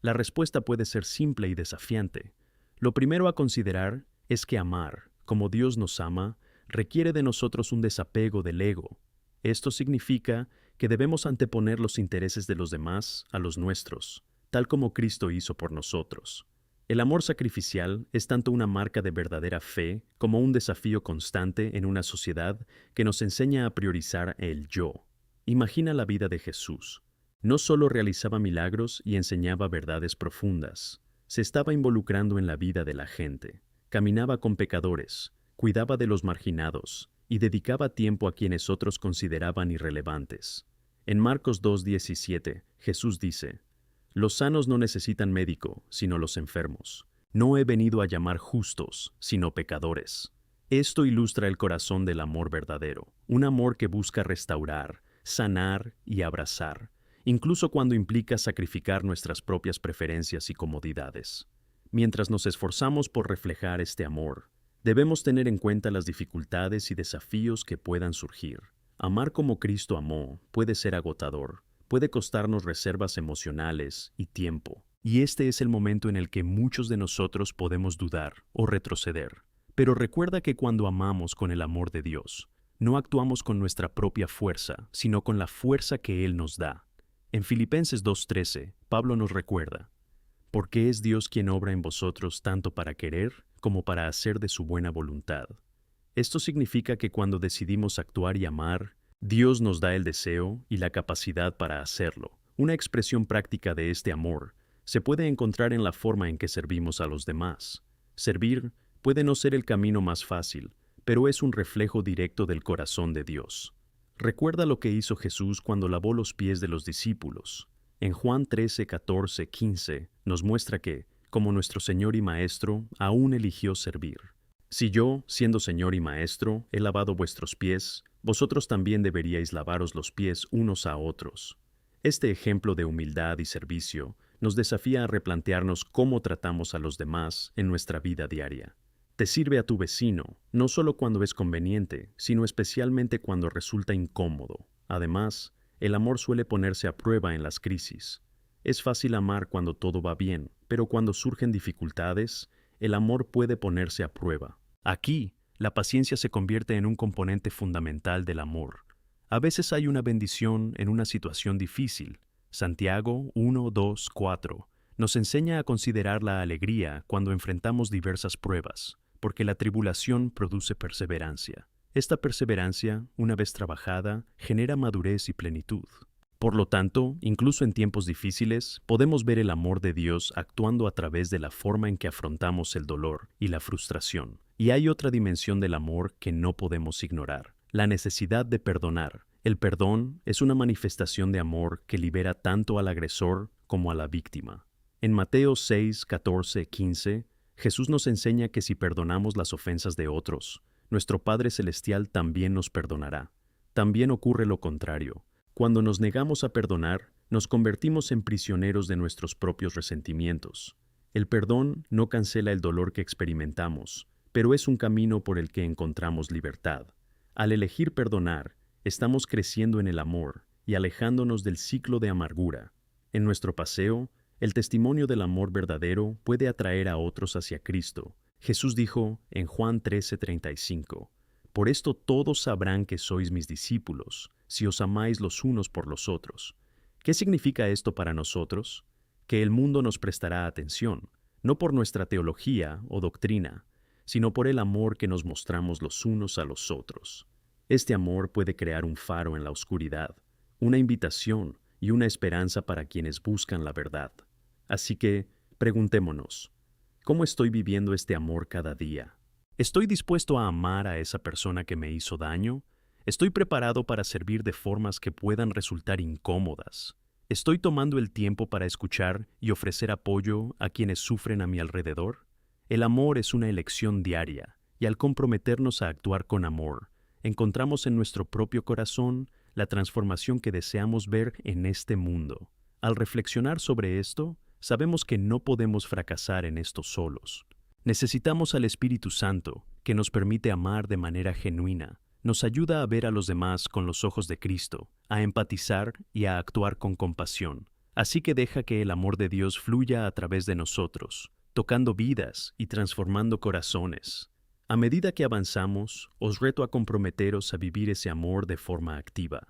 La respuesta puede ser simple y desafiante. Lo primero a considerar es que amar, como Dios nos ama, requiere de nosotros un desapego del ego. Esto significa que debemos anteponer los intereses de los demás a los nuestros, tal como Cristo hizo por nosotros. El amor sacrificial es tanto una marca de verdadera fe como un desafío constante en una sociedad que nos enseña a priorizar el yo. Imagina la vida de Jesús. No solo realizaba milagros y enseñaba verdades profundas, se estaba involucrando en la vida de la gente, caminaba con pecadores, cuidaba de los marginados y dedicaba tiempo a quienes otros consideraban irrelevantes. En Marcos 2:17, Jesús dice: «Los sanos no necesitan médico, sino los enfermos. No he venido a llamar justos, sino pecadores». Esto ilustra el corazón del amor verdadero, un amor que busca restaurar, sanar y abrazar, incluso cuando implica sacrificar nuestras propias preferencias y comodidades. Mientras nos esforzamos por reflejar este amor, debemos tener en cuenta las dificultades y desafíos que puedan surgir. Amar como Cristo amó puede ser agotador, puede costarnos reservas emocionales y tiempo. Y este es el momento en el que muchos de nosotros podemos dudar o retroceder. Pero recuerda que cuando amamos con el amor de Dios, no actuamos con nuestra propia fuerza, sino con la fuerza que Él nos da. En Filipenses 2:13, Pablo nos recuerda: «Porque es Dios quien obra en vosotros tanto para querer como para hacer de su buena voluntad». Esto significa que cuando decidimos actuar y amar, Dios nos da el deseo y la capacidad para hacerlo. Una expresión práctica de este amor se puede encontrar en la forma en que servimos a los demás. Servir puede no ser el camino más fácil, pero es un reflejo directo del corazón de Dios. Recuerda lo que hizo Jesús cuando lavó los pies de los discípulos. En Juan 13, 14, 15 nos muestra que, como nuestro Señor y Maestro, aún eligió servir. Si yo, siendo Señor y Maestro, he lavado vuestros pies, vosotros también deberíais lavaros los pies unos a otros. Este ejemplo de humildad y servicio nos desafía a replantearnos cómo tratamos a los demás en nuestra vida diaria. Te sirve a tu vecino, no solo cuando es conveniente, sino especialmente cuando resulta incómodo. Además, el amor suele ponerse a prueba en las crisis. Es fácil amar cuando todo va bien, pero cuando surgen dificultades, el amor puede ponerse a prueba. Aquí, la paciencia se convierte en un componente fundamental del amor. A veces hay una bendición en una situación difícil. Santiago 1, 2, 4 nos enseña a considerar la alegría cuando enfrentamos diversas pruebas, porque la tribulación produce perseverancia. Esta perseverancia, una vez trabajada, genera madurez y plenitud. Por lo tanto, incluso en tiempos difíciles, podemos ver el amor de Dios actuando a través de la forma en que afrontamos el dolor y la frustración. Y hay otra dimensión del amor que no podemos ignorar: la necesidad de perdonar. El perdón es una manifestación de amor que libera tanto al agresor como a la víctima. En Mateo 6, 14, 15, Jesús nos enseña que si perdonamos las ofensas de otros, nuestro Padre Celestial también nos perdonará. También ocurre lo contrario. Cuando nos negamos a perdonar, nos convertimos en prisioneros de nuestros propios resentimientos. El perdón no cancela el dolor que experimentamos, pero es un camino por el que encontramos libertad. Al elegir perdonar, estamos creciendo en el amor y alejándonos del ciclo de amargura. En nuestro paseo, el testimonio del amor verdadero puede atraer a otros hacia Cristo. Jesús dijo en Juan 13:35, «Por esto todos sabrán que sois mis discípulos, si os amáis los unos por los otros». ¿Qué significa esto para nosotros? Que el mundo nos prestará atención, no por nuestra teología o doctrina, sino por el amor que nos mostramos los unos a los otros. Este amor puede crear un faro en la oscuridad, una invitación y una esperanza para quienes buscan la verdad. Así que, preguntémonos, ¿cómo estoy viviendo este amor cada día? ¿Estoy dispuesto a amar a esa persona que me hizo daño? ¿Estoy preparado para servir de formas que puedan resultar incómodas? ¿Estoy tomando el tiempo para escuchar y ofrecer apoyo a quienes sufren a mi alrededor? El amor es una elección diaria, y al comprometernos a actuar con amor, encontramos en nuestro propio corazón la transformación que deseamos ver en este mundo. Al reflexionar sobre esto, sabemos que no podemos fracasar en esto solos. Necesitamos al Espíritu Santo, que nos permite amar de manera genuina, nos ayuda a ver a los demás con los ojos de Cristo, a empatizar y a actuar con compasión. Así que deja que el amor de Dios fluya a través de nosotros, tocando vidas y transformando corazones. A medida que avanzamos, os reto a comprometeros a vivir ese amor de forma activa.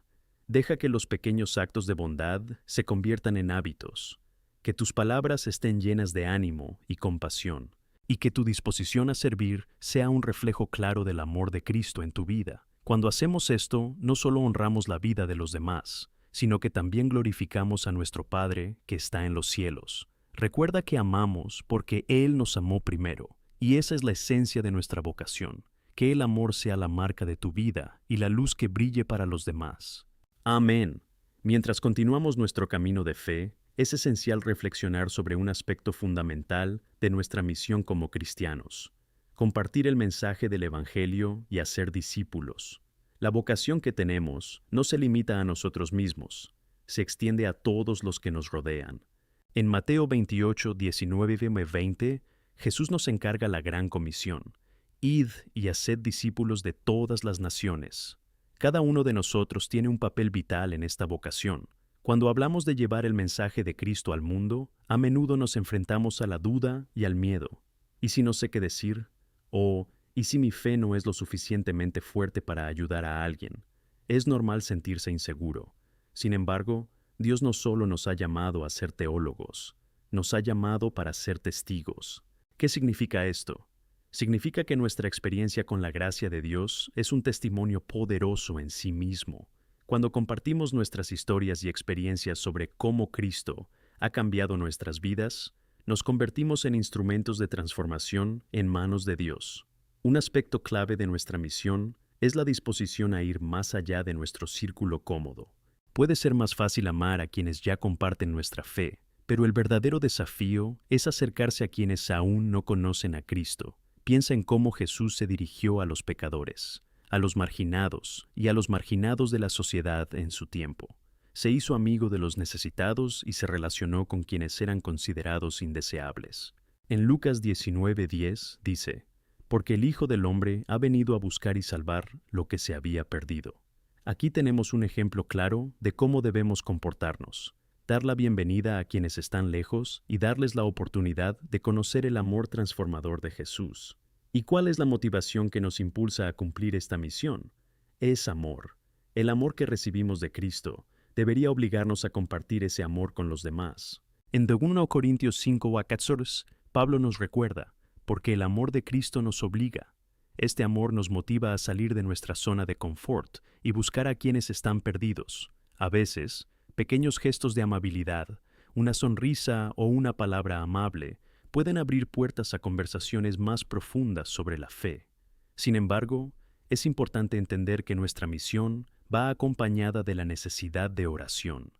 Deja que los pequeños actos de bondad se conviertan en hábitos, que tus palabras estén llenas de ánimo y compasión, y que tu disposición a servir sea un reflejo claro del amor de Cristo en tu vida. Cuando hacemos esto, no solo honramos la vida de los demás, sino que también glorificamos a nuestro Padre que está en los cielos. Recuerda que amamos porque Él nos amó primero, y esa es la esencia de nuestra vocación, que el amor sea la marca de tu vida y la luz que brille para los demás. Amén. Mientras continuamos nuestro camino de fe, es esencial reflexionar sobre un aspecto fundamental de nuestra misión como cristianos: compartir el mensaje del Evangelio y hacer discípulos. La vocación que tenemos no se limita a nosotros mismos, se extiende a todos los que nos rodean. En Mateo 28, 19-20, Jesús nos encarga la gran comisión: «Id y haced discípulos de todas las naciones». Cada uno de nosotros tiene un papel vital en esta vocación. Cuando hablamos de llevar el mensaje de Cristo al mundo, a menudo nos enfrentamos a la duda y al miedo. ¿Y si no sé qué decir? ¿O y si mi fe no es lo suficientemente fuerte para ayudar a alguien? Es normal sentirse inseguro. Sin embargo, Dios no solo nos ha llamado a ser teólogos, nos ha llamado para ser testigos. ¿Qué significa esto? Significa que nuestra experiencia con la gracia de Dios es un testimonio poderoso en sí mismo. Cuando compartimos nuestras historias y experiencias sobre cómo Cristo ha cambiado nuestras vidas, nos convertimos en instrumentos de transformación en manos de Dios. Un aspecto clave de nuestra misión es la disposición a ir más allá de nuestro círculo cómodo. Puede ser más fácil amar a quienes ya comparten nuestra fe, pero el verdadero desafío es acercarse a quienes aún no conocen a Cristo. Piensa en cómo Jesús se dirigió a los pecadores, a los marginados y a los marginados de la sociedad en su tiempo. Se hizo amigo de los necesitados y se relacionó con quienes eran considerados indeseables. En Lucas 19:10 dice: porque el Hijo del Hombre ha venido a buscar y salvar lo que se había perdido. Aquí tenemos un ejemplo claro de cómo debemos comportarnos, dar la bienvenida a quienes están lejos y darles la oportunidad de conocer el amor transformador de Jesús. ¿Y cuál es la motivación que nos impulsa a cumplir esta misión? Es amor. El amor que recibimos de Cristo debería obligarnos a compartir ese amor con los demás. En 2 Corintios 5:14, Pablo nos recuerda: porque el amor de Cristo nos obliga. Este amor nos motiva a salir de nuestra zona de confort y buscar a quienes están perdidos. A veces, pequeños gestos de amabilidad, una sonrisa o una palabra amable pueden abrir puertas a conversaciones más profundas sobre la fe. Sin embargo, es importante entender que nuestra misión va acompañada de la necesidad de oración.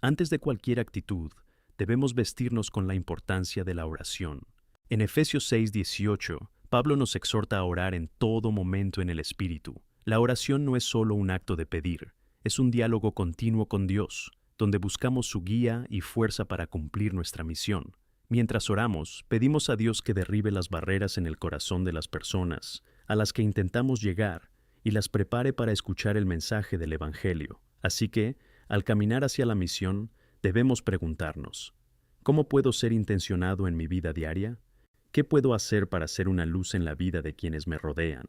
Antes de cualquier actitud, debemos vestirnos con la importancia de la oración. En Efesios 6:18, Pablo nos exhorta a orar en todo momento en el Espíritu. La oración no es solo un acto de pedir, es un diálogo continuo con Dios, donde buscamos su guía y fuerza para cumplir nuestra misión. Mientras oramos, pedimos a Dios que derribe las barreras en el corazón de las personas a las que intentamos llegar y las prepare para escuchar el mensaje del Evangelio. Así que, al caminar hacia la misión, debemos preguntarnos: ¿cómo puedo ser intencionado en mi vida diaria? ¿Qué puedo hacer para ser una luz en la vida de quienes me rodean?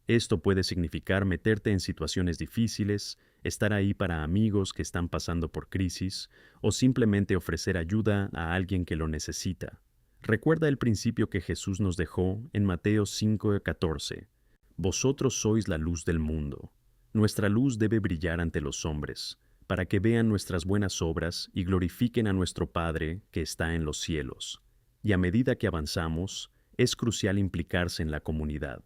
Esto puede significar meterte en situaciones difíciles, estar ahí para amigos que están pasando por crisis, o simplemente ofrecer ayuda a alguien que lo necesita. Recuerda el principio que Jesús nos dejó en Mateo 5:14. Vosotros sois la luz del mundo. Nuestra luz debe brillar ante los hombres, para que vean nuestras buenas obras y glorifiquen a nuestro Padre que está en los cielos. Y a medida que avanzamos, es crucial implicarse en la comunidad.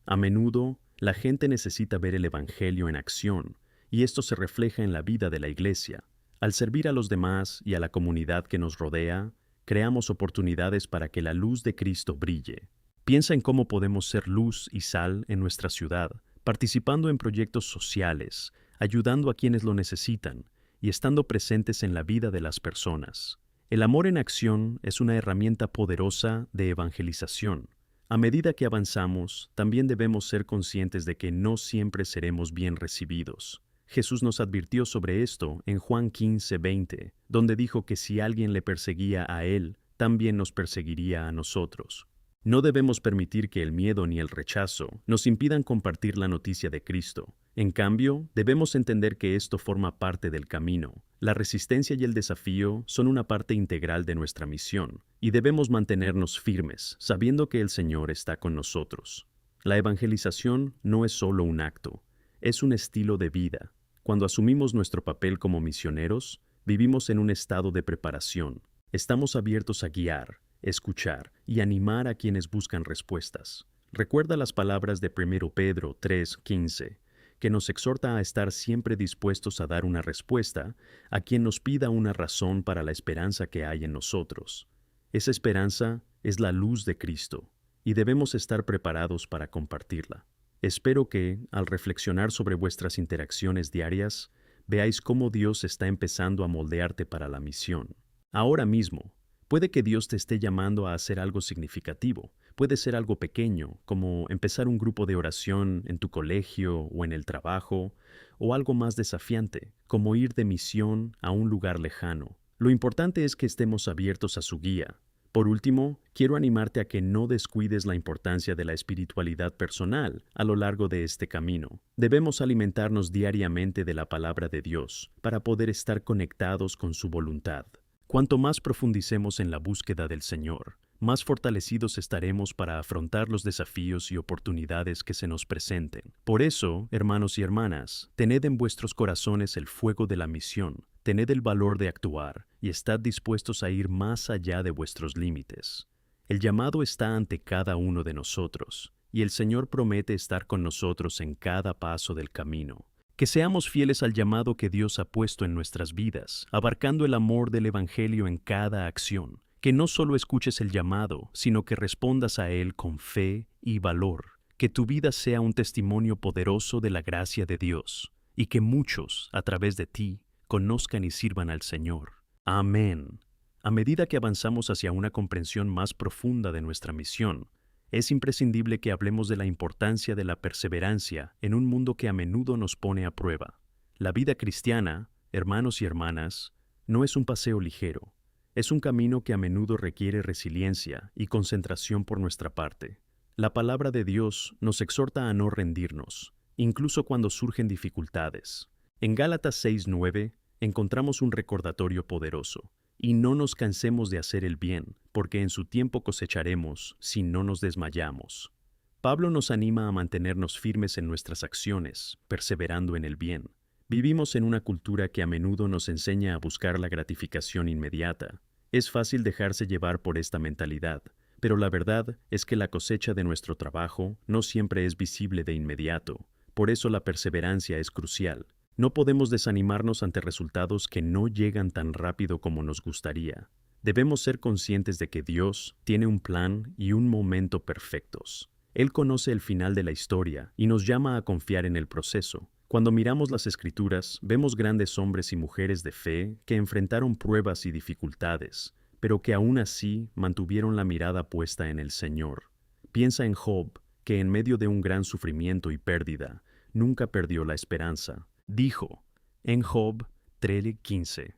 A menudo, la gente necesita ver el Evangelio en acción, y esto se refleja en la vida de la Iglesia. Al servir a los demás y a la comunidad que nos rodea, creamos oportunidades para que la luz de Cristo brille. Piensa en cómo podemos ser luz y sal en nuestra ciudad, participando en proyectos sociales, ayudando a quienes lo necesitan y estando presentes en la vida de las personas. El amor en acción es una herramienta poderosa de evangelización. A medida que avanzamos, también debemos ser conscientes de que no siempre seremos bien recibidos. Jesús nos advirtió sobre esto en Juan 15:20, donde dijo que si alguien le perseguía a él, también nos perseguiría a nosotros. No debemos permitir que el miedo ni el rechazo nos impidan compartir la noticia de Cristo. En cambio, debemos entender que esto forma parte del camino. La resistencia y el desafío son una parte integral de nuestra misión, y debemos mantenernos firmes, sabiendo que el Señor está con nosotros. La evangelización no es solo un acto, es un estilo de vida. Cuando asumimos nuestro papel como misioneros, vivimos en un estado de preparación. Estamos abiertos a guiar, escuchar y animar a quienes buscan respuestas. Recuerda las palabras de 1 Pedro 3:15, que nos exhorta a estar siempre dispuestos a dar una respuesta a quien nos pida una razón para la esperanza que hay en nosotros. Esa esperanza es la luz de Cristo, y debemos estar preparados para compartirla. Espero que, al reflexionar sobre vuestras interacciones diarias, veáis cómo Dios está empezando a moldearte para la misión. Ahora mismo, puede que Dios te esté llamando a hacer algo significativo. Puede ser algo pequeño, como empezar un grupo de oración en tu colegio o en el trabajo, o algo más desafiante, como ir de misión a un lugar lejano. Lo importante es que estemos abiertos a su guía. Por último, quiero animarte a que no descuides la importancia de la espiritualidad personal a lo largo de este camino. Debemos alimentarnos diariamente de la palabra de Dios para poder estar conectados con su voluntad. Cuanto más profundicemos en la búsqueda del Señor, más fortalecidos estaremos para afrontar los desafíos y oportunidades que se nos presenten. Por eso, hermanos y hermanas, tened en vuestros corazones el fuego de la misión. tened el valor de actuar y estad dispuestos a ir más allá de vuestros límites. El llamado está ante cada uno de nosotros, y el Señor promete estar con nosotros en cada paso del camino. Que seamos fieles al llamado que Dios ha puesto en nuestras vidas, abarcando el amor del Evangelio en cada acción. Que no solo escuches el llamado, sino que respondas a él con fe y valor. Que tu vida sea un testimonio poderoso de la gracia de Dios, y que muchos, a través de ti, conozcan y sirvan al Señor. Amén. A medida que avanzamos hacia una comprensión más profunda de nuestra misión, es imprescindible que hablemos de la importancia de la perseverancia en un mundo que a menudo nos pone a prueba. La vida cristiana, hermanos y hermanas, no es un paseo ligero. Es un camino que a menudo requiere resiliencia y concentración por nuestra parte. La palabra de Dios nos exhorta a no rendirnos, incluso cuando surgen dificultades. En Gálatas 6:9 encontramos un recordatorio poderoso. Y no nos cansemos de hacer el bien, porque en su tiempo cosecharemos si no nos desmayamos. Pablo nos anima a mantenernos firmes en nuestras acciones, perseverando en el bien. Vivimos en una cultura que a menudo nos enseña a buscar la gratificación inmediata. Es fácil dejarse llevar por esta mentalidad, pero la verdad es que la cosecha de nuestro trabajo no siempre es visible de inmediato. Por eso la perseverancia es crucial. No podemos desanimarnos ante resultados que no llegan tan rápido como nos gustaría. Debemos ser conscientes de que Dios tiene un plan y un momento perfectos. Él conoce el final de la historia y nos llama a confiar en el proceso. Cuando miramos las Escrituras, vemos grandes hombres y mujeres de fe que enfrentaron pruebas y dificultades, pero que aún así mantuvieron la mirada puesta en el Señor. Piensa en Job, que en medio de un gran sufrimiento y pérdida, nunca perdió la esperanza. Dijo, en Job 13:15,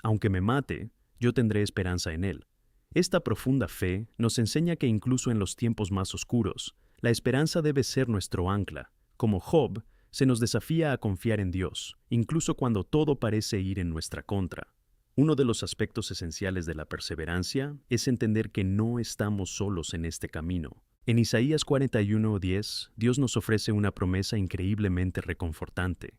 aunque me mate, yo tendré esperanza en él. Esta profunda fe nos enseña que incluso en los tiempos más oscuros, la esperanza debe ser nuestro ancla. Como Job, se nos desafía a confiar en Dios, incluso cuando todo parece ir en nuestra contra. Uno de los aspectos esenciales de la perseverancia es entender que no estamos solos en este camino. En Isaías 41:10, Dios nos ofrece una promesa increíblemente reconfortante.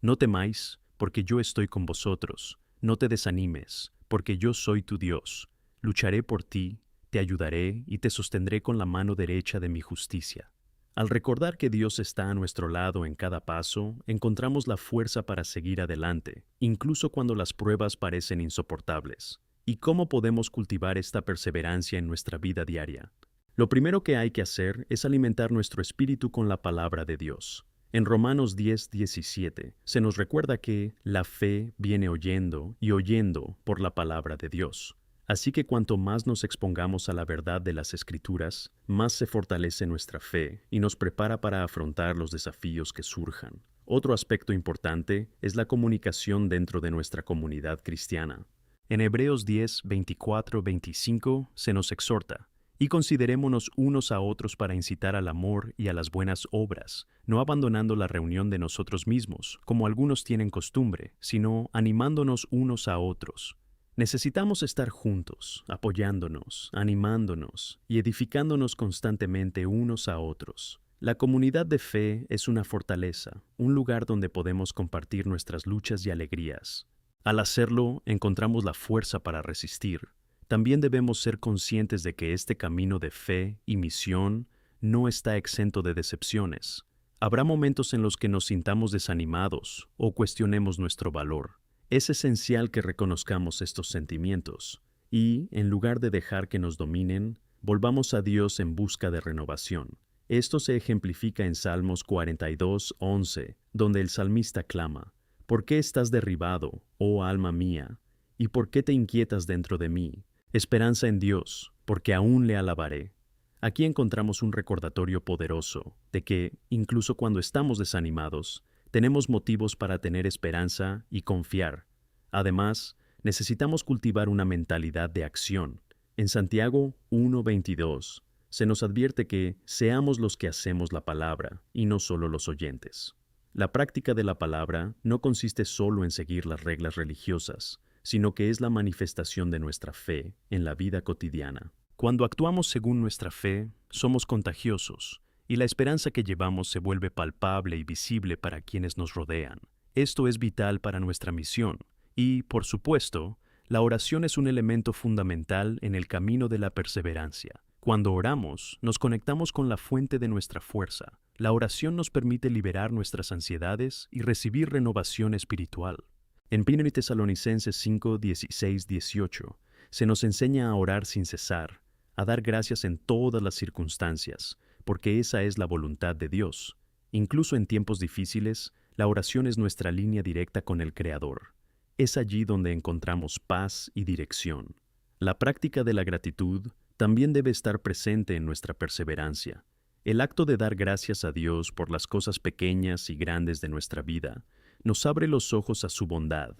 No temáis, porque yo estoy con vosotros. No te desanimes, porque yo soy tu Dios. Lucharé por ti, te ayudaré y te sostendré con la mano derecha de mi justicia. Al recordar que Dios está a nuestro lado en cada paso, encontramos la fuerza para seguir adelante, incluso cuando las pruebas parecen insoportables. ¿Y cómo podemos cultivar esta perseverancia en nuestra vida diaria? Lo primero que hay que hacer es alimentar nuestro espíritu con la palabra de Dios. En Romanos 10:17 se nos recuerda que la fe viene oyendo y oyendo por la palabra de Dios. Así que cuanto más nos expongamos a la verdad de las Escrituras, más se fortalece nuestra fe y nos prepara para afrontar los desafíos que surjan. Otro aspecto importante es la comunicación dentro de nuestra comunidad cristiana. En Hebreos 10:24-25 se nos exhorta: y considerémonos unos a otros para incitar al amor y a las buenas obras, no abandonando la reunión de nosotros mismos, como algunos tienen costumbre, sino animándonos unos a otros. Necesitamos estar juntos, apoyándonos, animándonos y edificándonos constantemente unos a otros. La comunidad de fe es una fortaleza, un lugar donde podemos compartir nuestras luchas y alegrías. Al hacerlo, encontramos la fuerza para resistir. También debemos ser conscientes de que este camino de fe y misión no está exento de decepciones. Habrá momentos en los que nos sintamos desanimados o cuestionemos nuestro valor. Es esencial que reconozcamos estos sentimientos y, en lugar de dejar que nos dominen, volvamos a Dios en busca de renovación. Esto se ejemplifica en Salmos 42:11, donde el salmista clama: ¿por qué estás derribado, oh alma mía? ¿Y por qué te inquietas dentro de mí? Esperanza en Dios, porque aún le alabaré. Aquí encontramos un recordatorio poderoso de que, incluso cuando estamos desanimados, tenemos motivos para tener esperanza y confiar. Además, necesitamos cultivar una mentalidad de acción. En Santiago 1:22 se nos advierte que seamos los que hacemos la palabra y no solo los oyentes. La práctica de la palabra no consiste solo en seguir las reglas religiosas, sino que es la manifestación de nuestra fe en la vida cotidiana. Cuando actuamos según nuestra fe, somos contagiosos, y la esperanza que llevamos se vuelve palpable y visible para quienes nos rodean. Esto es vital para nuestra misión, Y, por supuesto, la oración es un elemento fundamental en el camino de la perseverancia. Cuando oramos, nos conectamos con la fuente de nuestra fuerza. La oración nos permite liberar nuestras ansiedades y recibir renovación espiritual. En 1 Tesalonicenses 5, 16, 18, se nos enseña a orar sin cesar, a dar gracias en todas las circunstancias, porque esa es la voluntad de Dios. Incluso en tiempos difíciles, la oración es nuestra línea directa con el Creador. Es allí donde encontramos paz y dirección. La práctica de la gratitud también debe estar presente en nuestra perseverancia. El acto de dar gracias a Dios por las cosas pequeñas y grandes de nuestra vida nos abre los ojos a su bondad,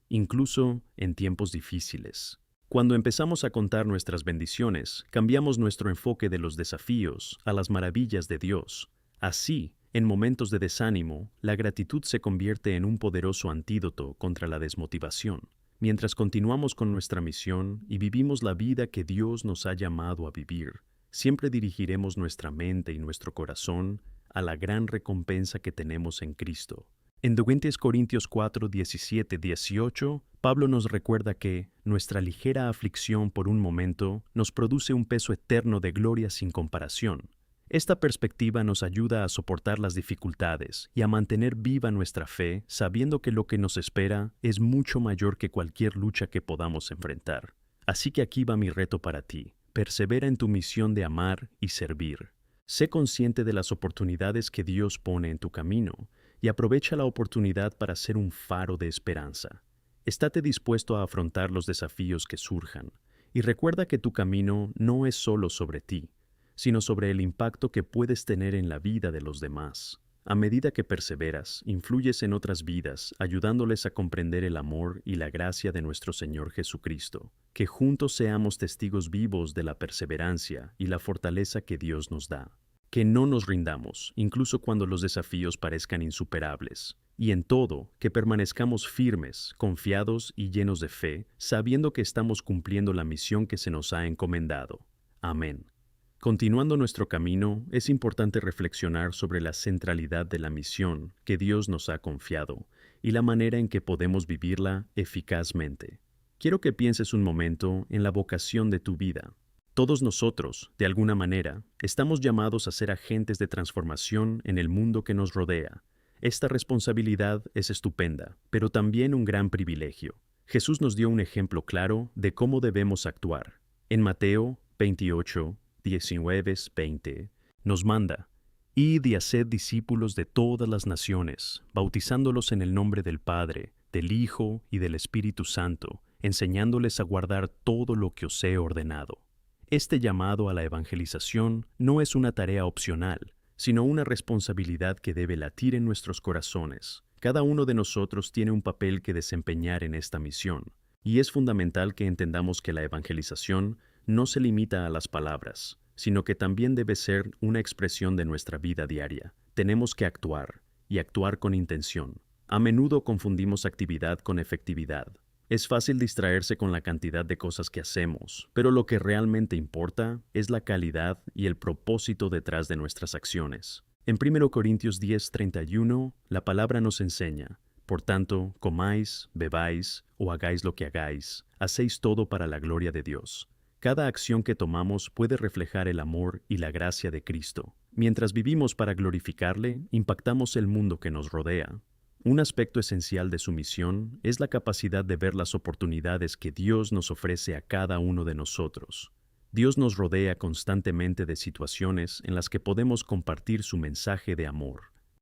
incluso en tiempos difíciles. Cuando empezamos a contar nuestras bendiciones, cambiamos nuestro enfoque de los desafíos a las maravillas de Dios. Así, en momentos de desánimo, la gratitud se convierte en un poderoso antídoto contra la desmotivación. Mientras continuamos con nuestra misión y vivimos la vida que Dios nos ha llamado a vivir, siempre dirigiremos nuestra mente y nuestro corazón a la gran recompensa que tenemos en Cristo. En 2 Corintios 4, 17, 18, Pablo nos recuerda que nuestra ligera aflicción por un momento nos produce un peso eterno de gloria sin comparación. Esta perspectiva nos ayuda a soportar las dificultades y a mantener viva nuestra fe, sabiendo que lo que nos espera es mucho mayor que cualquier lucha que podamos enfrentar. Así que aquí va mi reto para ti. Persevera en tu misión de amar y servir. Sé consciente de las oportunidades que Dios pone en tu camino y aprovecha la oportunidad para ser un faro de esperanza. Estate dispuesto a afrontar los desafíos que surjan y recuerda que tu camino no es solo sobre ti, sino sobre el impacto que puedes tener en la vida de los demás. A medida que perseveras, influyes en otras vidas, ayudándoles a comprender el amor y la gracia de nuestro Señor Jesucristo. Que juntos seamos testigos vivos de la perseverancia y la fortaleza que Dios nos da. Que no nos rindamos, incluso cuando los desafíos parezcan insuperables. Y en todo, que permanezcamos firmes, confiados y llenos de fe, sabiendo que estamos cumpliendo la misión que se nos ha encomendado. Amén. Continuando nuestro camino, es importante reflexionar sobre la centralidad de la misión que Dios nos ha confiado y la manera en que podemos vivirla eficazmente. Quiero que pienses un momento en la vocación de tu vida. Todos nosotros, de alguna manera, estamos llamados a ser agentes de transformación en el mundo que nos rodea. Esta responsabilidad es estupenda, pero también un gran privilegio. Jesús nos dio un ejemplo claro de cómo debemos actuar. En Mateo 28, 19, 20, nos manda: «Id y haced discípulos de todas las naciones, bautizándolos en el nombre del Padre, del Hijo y del Espíritu Santo, enseñándoles a guardar todo lo que os he ordenado». Este llamado a la evangelización no es una tarea opcional, sino una responsabilidad que debe latir en nuestros corazones. Cada uno de nosotros tiene un papel que desempeñar en esta misión, y es fundamental que entendamos que la evangelización no se limita a las palabras, sino que también debe ser una expresión de nuestra vida diaria. Tenemos que actuar, y actuar con intención. A menudo confundimos actividad con efectividad. Es fácil distraerse con la cantidad de cosas que hacemos, pero lo que realmente importa es la calidad y el propósito detrás de nuestras acciones. En 1 Corintios 10:31, la palabra nos enseña: «Por tanto, comáis, bebáis o hagáis lo que hagáis, hacéis todo para la gloria de Dios». Cada acción que tomamos puede reflejar el amor y la gracia de Cristo. Mientras vivimos para glorificarle, impactamos el mundo que nos rodea. Un aspecto esencial de su misión es la capacidad de ver las oportunidades que Dios nos ofrece a cada uno de nosotros. Dios nos rodea constantemente de situaciones en las que podemos compartir su mensaje de amor.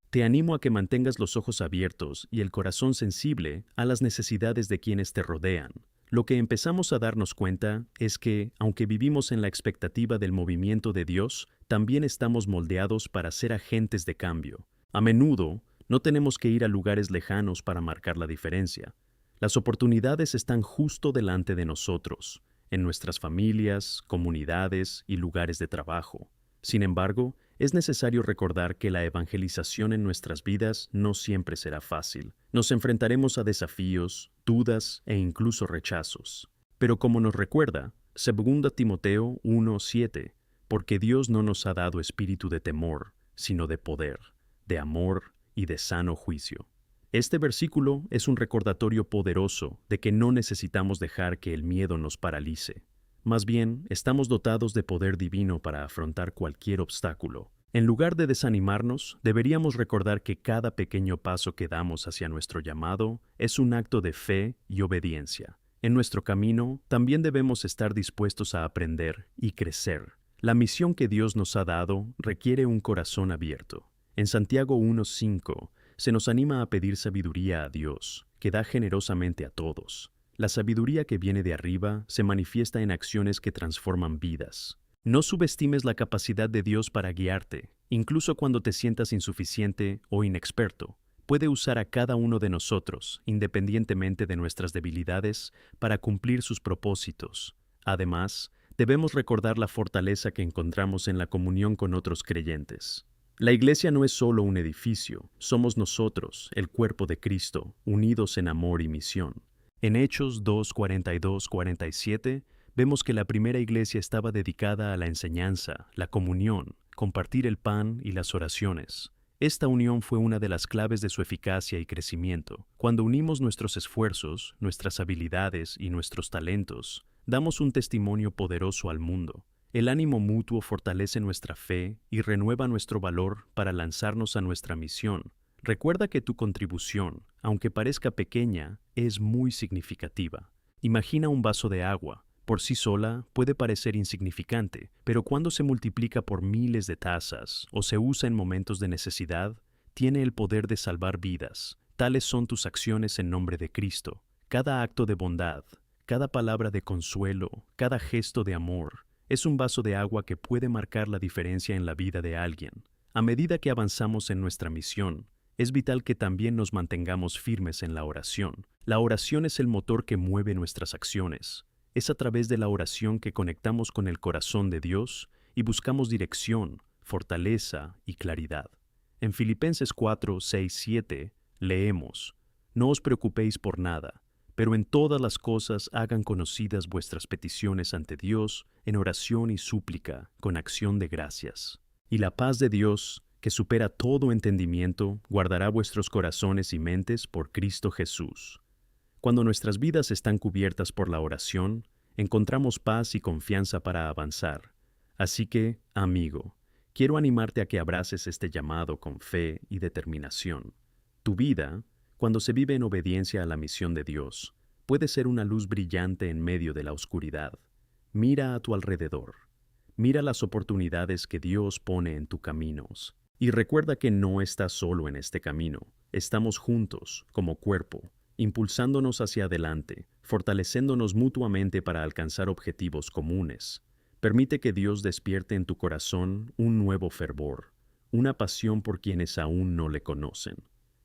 Te animo a que mantengas los ojos abiertos y el corazón sensible a las necesidades de quienes te rodean. Lo que empezamos a darnos cuenta es que, aunque vivimos en la expectativa del movimiento de Dios, también estamos moldeados para ser agentes de cambio. A menudo, no tenemos que ir a lugares lejanos para marcar la diferencia. Las oportunidades están justo delante de nosotros, en nuestras familias, comunidades y lugares de trabajo. Sin embargo, es necesario recordar que la evangelización en nuestras vidas no siempre será fácil. Nos enfrentaremos a desafíos, dudas e incluso rechazos. Pero como nos recuerda 2 Timoteo 1:7, porque Dios no nos ha dado espíritu de temor, sino de poder, de amor y de sano juicio. Este versículo es un recordatorio poderoso de que no necesitamos dejar que el miedo nos paralice. Más bien, estamos dotados de poder divino para afrontar cualquier obstáculo. En lugar de desanimarnos, deberíamos recordar que cada pequeño paso que damos hacia nuestro llamado es un acto de fe y obediencia. En nuestro camino, también debemos estar dispuestos a aprender y crecer. La misión que Dios nos ha dado requiere un corazón abierto. En Santiago 1:5 se nos anima a pedir sabiduría a Dios, que da generosamente a todos. La sabiduría que viene de arriba se manifiesta en acciones que transforman vidas. No subestimes la capacidad de Dios para guiarte, incluso cuando te sientas insuficiente o inexperto. Puede usar a cada uno de nosotros, independientemente de nuestras debilidades, para cumplir sus propósitos. Además, debemos recordar la fortaleza que encontramos en la comunión con otros creyentes. La iglesia no es solo un edificio, somos nosotros, el cuerpo de Cristo, unidos en amor y misión. En Hechos 2:42-47, vemos que la primera iglesia estaba dedicada a la enseñanza, la comunión, compartir el pan y las oraciones. Esta unión fue una de las claves de su eficacia y crecimiento. Cuando unimos nuestros esfuerzos, nuestras habilidades y nuestros talentos, damos un testimonio poderoso al mundo. El ánimo mutuo fortalece nuestra fe y renueva nuestro valor para lanzarnos a nuestra misión. Recuerda que tu contribución, aunque parezca pequeña, es muy significativa. Imagina un vaso de agua. Por sí sola puede parecer insignificante, pero cuando se multiplica por miles de tazas o se usa en momentos de necesidad, tiene el poder de salvar vidas. Tales son tus acciones en nombre de Cristo. Cada acto de bondad, cada palabra de consuelo, cada gesto de amor, es un vaso de agua que puede marcar la diferencia en la vida de alguien. A medida que avanzamos en nuestra misión, es vital que también nos mantengamos firmes en la oración. La oración es el motor que mueve nuestras acciones. Es a través de la oración que conectamos con el corazón de Dios y buscamos dirección, fortaleza y claridad. En Filipenses 4:6-7 leemos: No os preocupéis por nada, pero en todas las cosas hagan conocidas vuestras peticiones ante Dios en oración y súplica, con acción de gracias. Y la paz de Dios, que supera todo entendimiento, guardará vuestros corazones y mentes por Cristo Jesús. Cuando nuestras vidas están cubiertas por la oración, encontramos paz y confianza para avanzar. Así que, amigo, quiero animarte a que abraces este llamado con fe y determinación. Tu vida, cuando se vive en obediencia a la misión de Dios, puede ser una luz brillante en medio de la oscuridad. Mira a tu alrededor. Mira las oportunidades que Dios pone en tus caminos. Y recuerda que no estás solo en este camino. Estamos juntos, como cuerpo, impulsándonos hacia adelante, fortaleciéndonos mutuamente para alcanzar objetivos comunes. Permite que Dios despierte en tu corazón un nuevo fervor, una pasión por quienes aún no le conocen.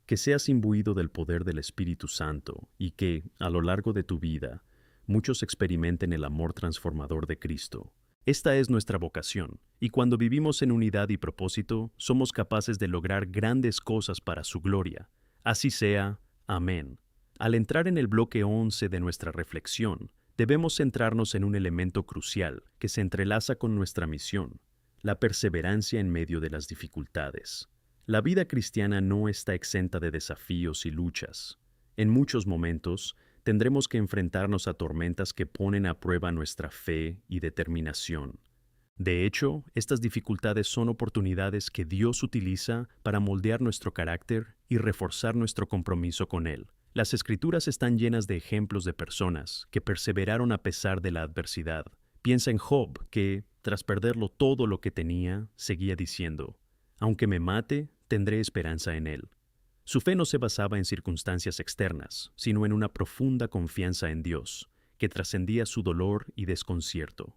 Que seas imbuido del poder del Espíritu Santo y que, a lo largo de tu vida, muchos experimenten el amor transformador de Cristo. Esta es nuestra vocación, y cuando vivimos en unidad y propósito, somos capaces de lograr grandes cosas para su gloria. Así sea. Amén. Al entrar en el bloque 11 de nuestra reflexión, debemos centrarnos en un elemento crucial que se entrelaza con nuestra misión: la perseverancia en medio de las dificultades. La vida cristiana no está exenta de desafíos y luchas. En muchos momentos, tendremos que enfrentarnos a tormentas que ponen a prueba nuestra fe y determinación. De hecho, estas dificultades son oportunidades que Dios utiliza para moldear nuestro carácter y reforzar nuestro compromiso con Él. Las Escrituras están llenas de ejemplos de personas que perseveraron a pesar de la adversidad. Piensa en Job, que, tras perderlo todo lo que tenía, seguía diciendo: Aunque me mate, tendré esperanza en Él. Su fe no se basaba en circunstancias externas, sino en una profunda confianza en Dios, que trascendía su dolor y desconcierto.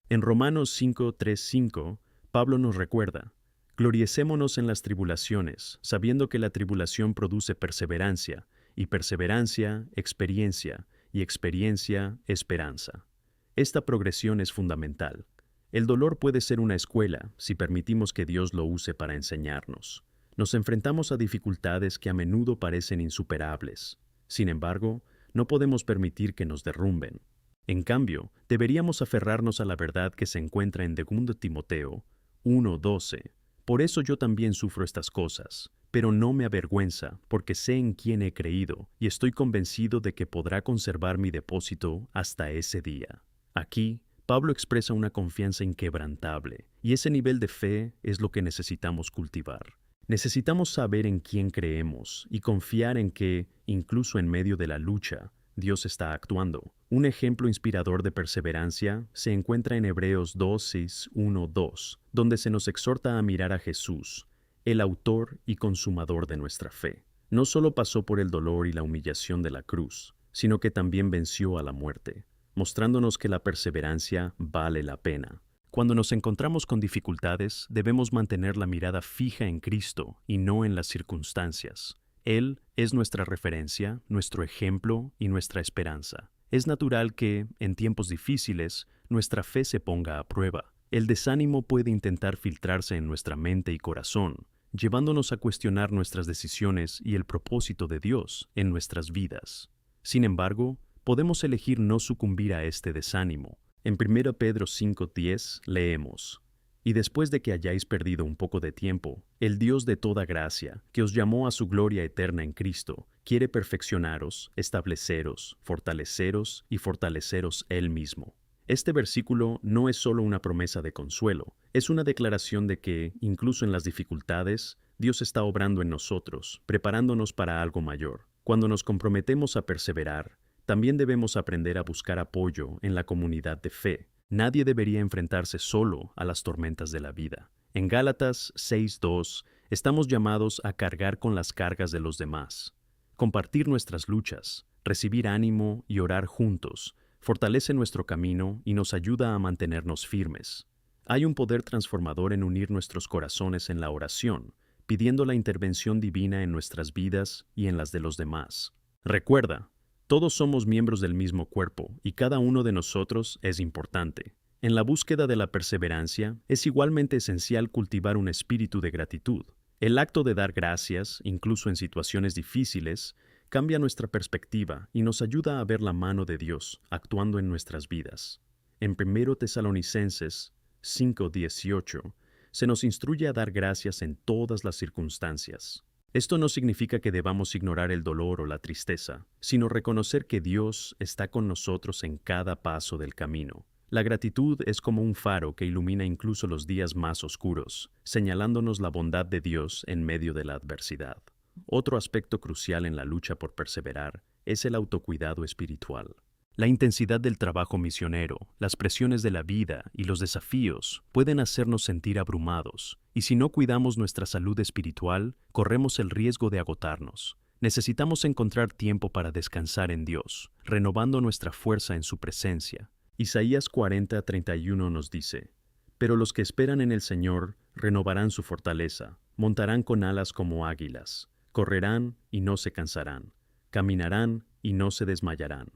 En Romanos 5:3-5, Pablo nos recuerda: Gloriecémonos en las tribulaciones, sabiendo que la tribulación produce perseverancia, y perseverancia, experiencia, y experiencia, esperanza. Esta progresión es fundamental. El dolor puede ser una escuela si permitimos que Dios lo use para enseñarnos. Nos enfrentamos a dificultades que a menudo parecen insuperables. Sin embargo, no podemos permitir que nos derrumben. En cambio, deberíamos aferrarnos a la verdad que se encuentra en 2 Timoteo 1:12. Por eso yo también sufro estas cosas, pero no me avergüenza, porque sé en quién he creído, y estoy convencido de que podrá conservar mi depósito hasta ese día. Aquí, Pablo expresa una confianza inquebrantable, y ese nivel de fe es lo que necesitamos cultivar. Necesitamos saber en quién creemos y confiar en que, incluso en medio de la lucha, Dios está actuando. Un ejemplo inspirador de perseverancia se encuentra en Hebreos 12:1-2, donde se nos exhorta a mirar a Jesús, el autor y consumador de nuestra fe. No solo pasó por el dolor y la humillación de la cruz, sino que también venció a la muerte, mostrándonos que la perseverancia vale la pena. Cuando nos encontramos con dificultades, debemos mantener la mirada fija en Cristo y no en las circunstancias. Él es nuestra referencia, nuestro ejemplo y nuestra esperanza. Es natural que, en tiempos difíciles, nuestra fe se ponga a prueba. El desánimo puede intentar filtrarse en nuestra mente y corazón, llevándonos a cuestionar nuestras decisiones y el propósito de Dios en nuestras vidas. Sin embargo, podemos elegir no sucumbir a este desánimo. En 1 Pedro 5:10 leemos: Y después de que hayáis perdido un poco de tiempo, el Dios de toda gracia, que os llamó a su gloria eterna en Cristo, quiere perfeccionaros, estableceros, fortaleceros y fortaleceros Él mismo. Este versículo no es solo una promesa de consuelo, es una declaración de que, incluso en las dificultades, Dios está obrando en nosotros, preparándonos para algo mayor. Cuando nos comprometemos a perseverar, también debemos aprender a buscar apoyo en la comunidad de fe. Nadie debería enfrentarse solo a las tormentas de la vida. En Gálatas 6:2 estamos llamados a cargar con las cargas de los demás. Compartir nuestras luchas, recibir ánimo y orar juntos fortalece nuestro camino y nos ayuda a mantenernos firmes. Hay un poder transformador en unir nuestros corazones en la oración, pidiendo la intervención divina en nuestras vidas y en las de los demás. Recuerda, todos somos miembros del mismo cuerpo y cada uno de nosotros es importante. En la búsqueda de la perseverancia, es igualmente esencial cultivar un espíritu de gratitud. El acto de dar gracias, incluso en situaciones difíciles, cambia nuestra perspectiva y nos ayuda a ver la mano de Dios actuando en nuestras vidas. En 1 Tesalonicenses 5:18 se nos instruye a dar gracias en todas las circunstancias. Esto no significa que debamos ignorar el dolor o la tristeza, sino reconocer que Dios está con nosotros en cada paso del camino. La gratitud es como un faro que ilumina incluso los días más oscuros, señalándonos la bondad de Dios en medio de la adversidad. Otro aspecto crucial en la lucha por perseverar es el autocuidado espiritual. La intensidad del trabajo misionero, las presiones de la vida y los desafíos pueden hacernos sentir abrumados, y si no cuidamos nuestra salud espiritual, corremos el riesgo de agotarnos. Necesitamos encontrar tiempo para descansar en Dios, renovando nuestra fuerza en su presencia. Isaías 40:31 nos dice: Pero los que esperan en el Señor renovarán su fortaleza, montarán con alas como águilas, correrán y no se cansarán, caminarán y no se desmayarán.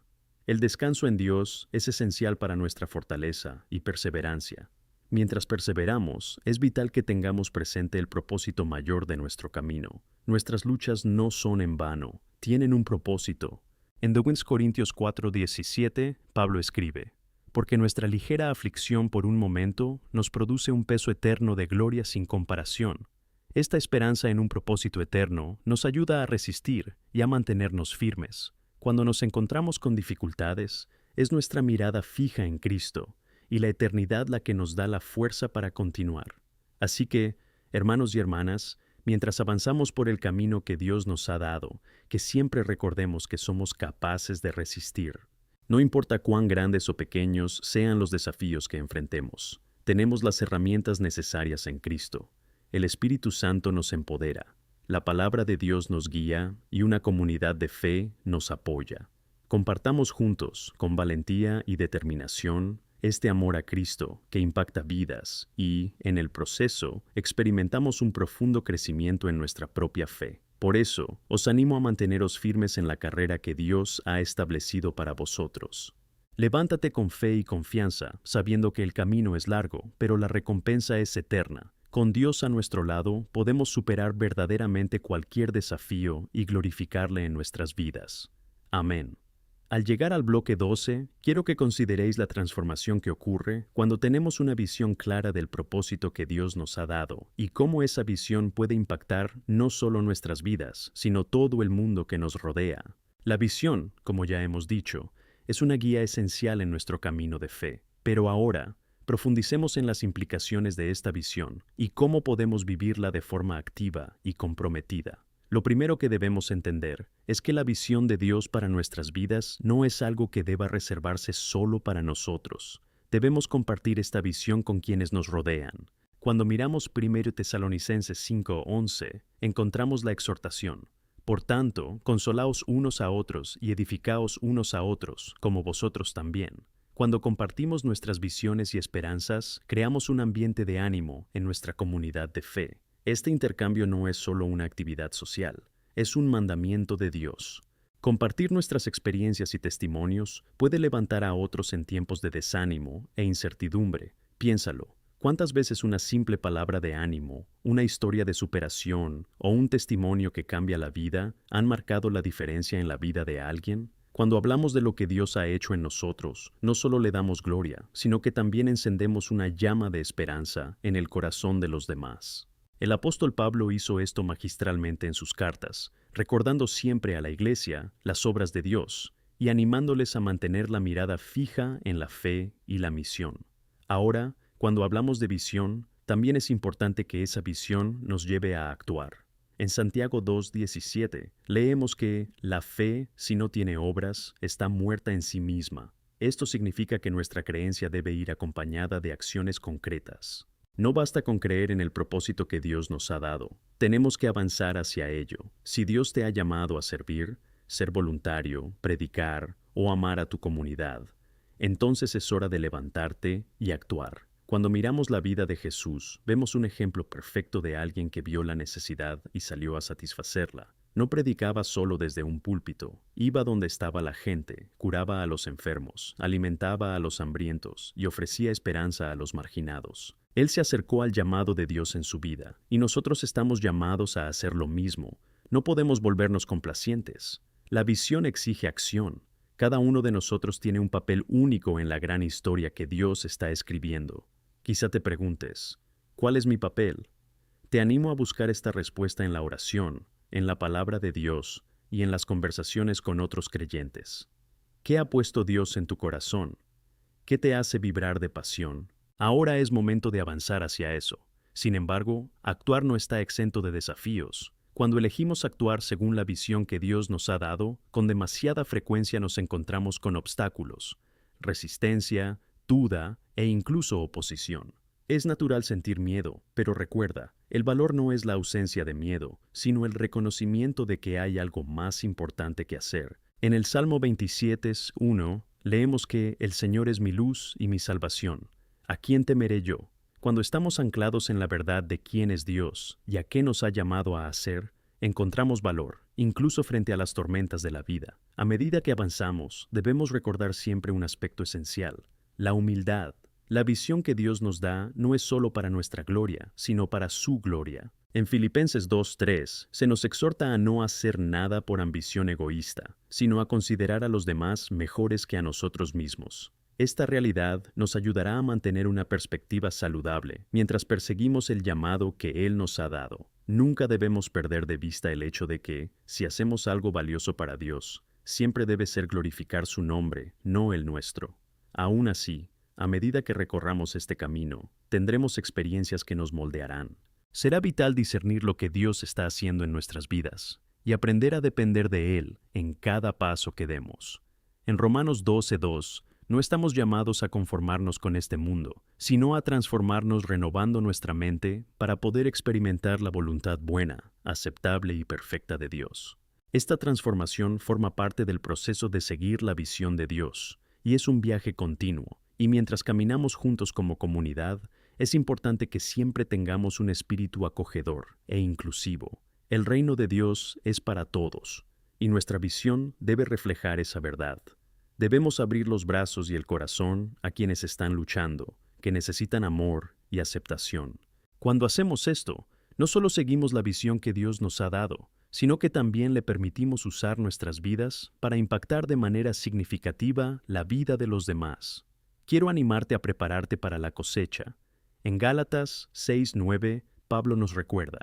El descanso en Dios es esencial para nuestra fortaleza y perseverancia. Mientras perseveramos, es vital que tengamos presente el propósito mayor de nuestro camino. Nuestras luchas no son en vano, tienen un propósito. En 2 Corintios 4:17, Pablo escribe: Porque nuestra ligera aflicción por un momento nos produce un peso eterno de gloria sin comparación. Esta esperanza en un propósito eterno nos ayuda a resistir y a mantenernos firmes. Cuando nos encontramos con dificultades, es nuestra mirada fija en Cristo y la eternidad la que nos da la fuerza para continuar. Así que, hermanos y hermanas, mientras avanzamos por el camino que Dios nos ha dado, que siempre recordemos que somos capaces de resistir. No importa cuán grandes o pequeños sean los desafíos que enfrentemos, tenemos las herramientas necesarias en Cristo. El Espíritu Santo nos empodera, la palabra de Dios nos guía y una comunidad de fe nos apoya. Compartamos juntos, con valentía y determinación, este amor a Cristo que impacta vidas y, en el proceso, experimentamos un profundo crecimiento en nuestra propia fe. Por eso, os animo a manteneros firmes en la carrera que Dios ha establecido para vosotros. Levántate con fe y confianza, sabiendo que el camino es largo, pero la recompensa es eterna. Con Dios a nuestro lado, podemos superar verdaderamente cualquier desafío y glorificarle en nuestras vidas. Amén. Al llegar al bloque 12, quiero que consideréis la transformación que ocurre cuando tenemos una visión clara del propósito que Dios nos ha dado y cómo esa visión puede impactar no solo nuestras vidas, sino todo el mundo que nos rodea. La visión, como ya hemos dicho, es una guía esencial en nuestro camino de fe. Pero ahora, profundicemos en las implicaciones de esta visión y cómo podemos vivirla de forma activa y comprometida. Lo primero que debemos entender es que la visión de Dios para nuestras vidas no es algo que deba reservarse solo para nosotros. Debemos compartir esta visión con quienes nos rodean. Cuando miramos 1 Tesalonicenses 5:11, encontramos la exhortación: por tanto, consolaos unos a otros y edificaos unos a otros, como vosotros también. Cuando compartimos nuestras visiones y esperanzas, creamos un ambiente de ánimo en nuestra comunidad de fe. Este intercambio no es solo una actividad social, es un mandamiento de Dios. Compartir nuestras experiencias y testimonios puede levantar a otros en tiempos de desánimo e incertidumbre. Piénsalo, ¿cuántas veces una simple palabra de ánimo, una historia de superación o un testimonio que cambia la vida han marcado la diferencia en la vida de alguien? Cuando hablamos de lo que Dios ha hecho en nosotros, no solo le damos gloria, sino que también encendemos una llama de esperanza en el corazón de los demás. El apóstol Pablo hizo esto magistralmente en sus cartas, recordando siempre a la iglesia las obras de Dios y animándoles a mantener la mirada fija en la fe y la misión. Ahora, cuando hablamos de visión, también es importante que esa visión nos lleve a actuar. En Santiago 2:17 leemos que la fe, si no tiene obras, está muerta en sí misma. Esto significa que nuestra creencia debe ir acompañada de acciones concretas. No basta con creer en el propósito que Dios nos ha dado. Tenemos que avanzar hacia ello. Si Dios te ha llamado a servir, ser voluntario, predicar o amar a tu comunidad, entonces es hora de levantarte y actuar. Cuando miramos la vida de Jesús, vemos un ejemplo perfecto de alguien que vio la necesidad y salió a satisfacerla. No predicaba solo desde un púlpito, iba donde estaba la gente, curaba a los enfermos, alimentaba a los hambrientos y ofrecía esperanza a los marginados. Él se acercó al llamado de Dios en su vida, y nosotros estamos llamados a hacer lo mismo. No podemos volvernos complacientes. La visión exige acción. Cada uno de nosotros tiene un papel único en la gran historia que Dios está escribiendo. Quizá te preguntes, ¿cuál es mi papel? Te animo a buscar esta respuesta en la oración, en la palabra de Dios y en las conversaciones con otros creyentes. ¿Qué ha puesto Dios en tu corazón? ¿Qué te hace vibrar de pasión? Ahora es momento de avanzar hacia eso. Sin embargo, actuar no está exento de desafíos. Cuando elegimos actuar según la visión que Dios nos ha dado, con demasiada frecuencia nos encontramos con obstáculos, resistencia, duda e incluso oposición. Es natural sentir miedo, pero recuerda, el valor no es la ausencia de miedo, sino el reconocimiento de que hay algo más importante que hacer. En el Salmo 27:1 leemos que el Señor es mi luz y mi salvación. ¿A quién temeré yo? Cuando estamos anclados en la verdad de quién es Dios y a qué nos ha llamado a hacer, encontramos valor, incluso frente a las tormentas de la vida. A medida que avanzamos, debemos recordar siempre un aspecto esencial: la humildad. La visión que Dios nos da no es solo para nuestra gloria, sino para su gloria. En Filipenses 2:3 se nos exhorta a no hacer nada por ambición egoísta, sino a considerar a los demás mejores que a nosotros mismos. Esta realidad nos ayudará a mantener una perspectiva saludable mientras perseguimos el llamado que Él nos ha dado. Nunca debemos perder de vista el hecho de que, si hacemos algo valioso para Dios, siempre debe ser glorificar su nombre, no el nuestro. Aún así, a medida que recorramos este camino, tendremos experiencias que nos moldearán. Será vital discernir lo que Dios está haciendo en nuestras vidas y aprender a depender de Él en cada paso que demos. En Romanos 12:2, no estamos llamados a conformarnos con este mundo, sino a transformarnos renovando nuestra mente para poder experimentar la voluntad buena, aceptable y perfecta de Dios. Esta transformación forma parte del proceso de seguir la visión de Dios, y es un viaje continuo, y mientras caminamos juntos como comunidad, es importante que siempre tengamos un espíritu acogedor e inclusivo. El reino de Dios es para todos, y nuestra visión debe reflejar esa verdad. Debemos abrir los brazos y el corazón a quienes están luchando, que necesitan amor y aceptación. Cuando hacemos esto, no solo seguimos la visión que Dios nos ha dado, sino que también le permitimos usar nuestras vidas para impactar de manera significativa la vida de los demás. Quiero animarte a prepararte para la cosecha. En Gálatas 6:9, Pablo nos recuerda: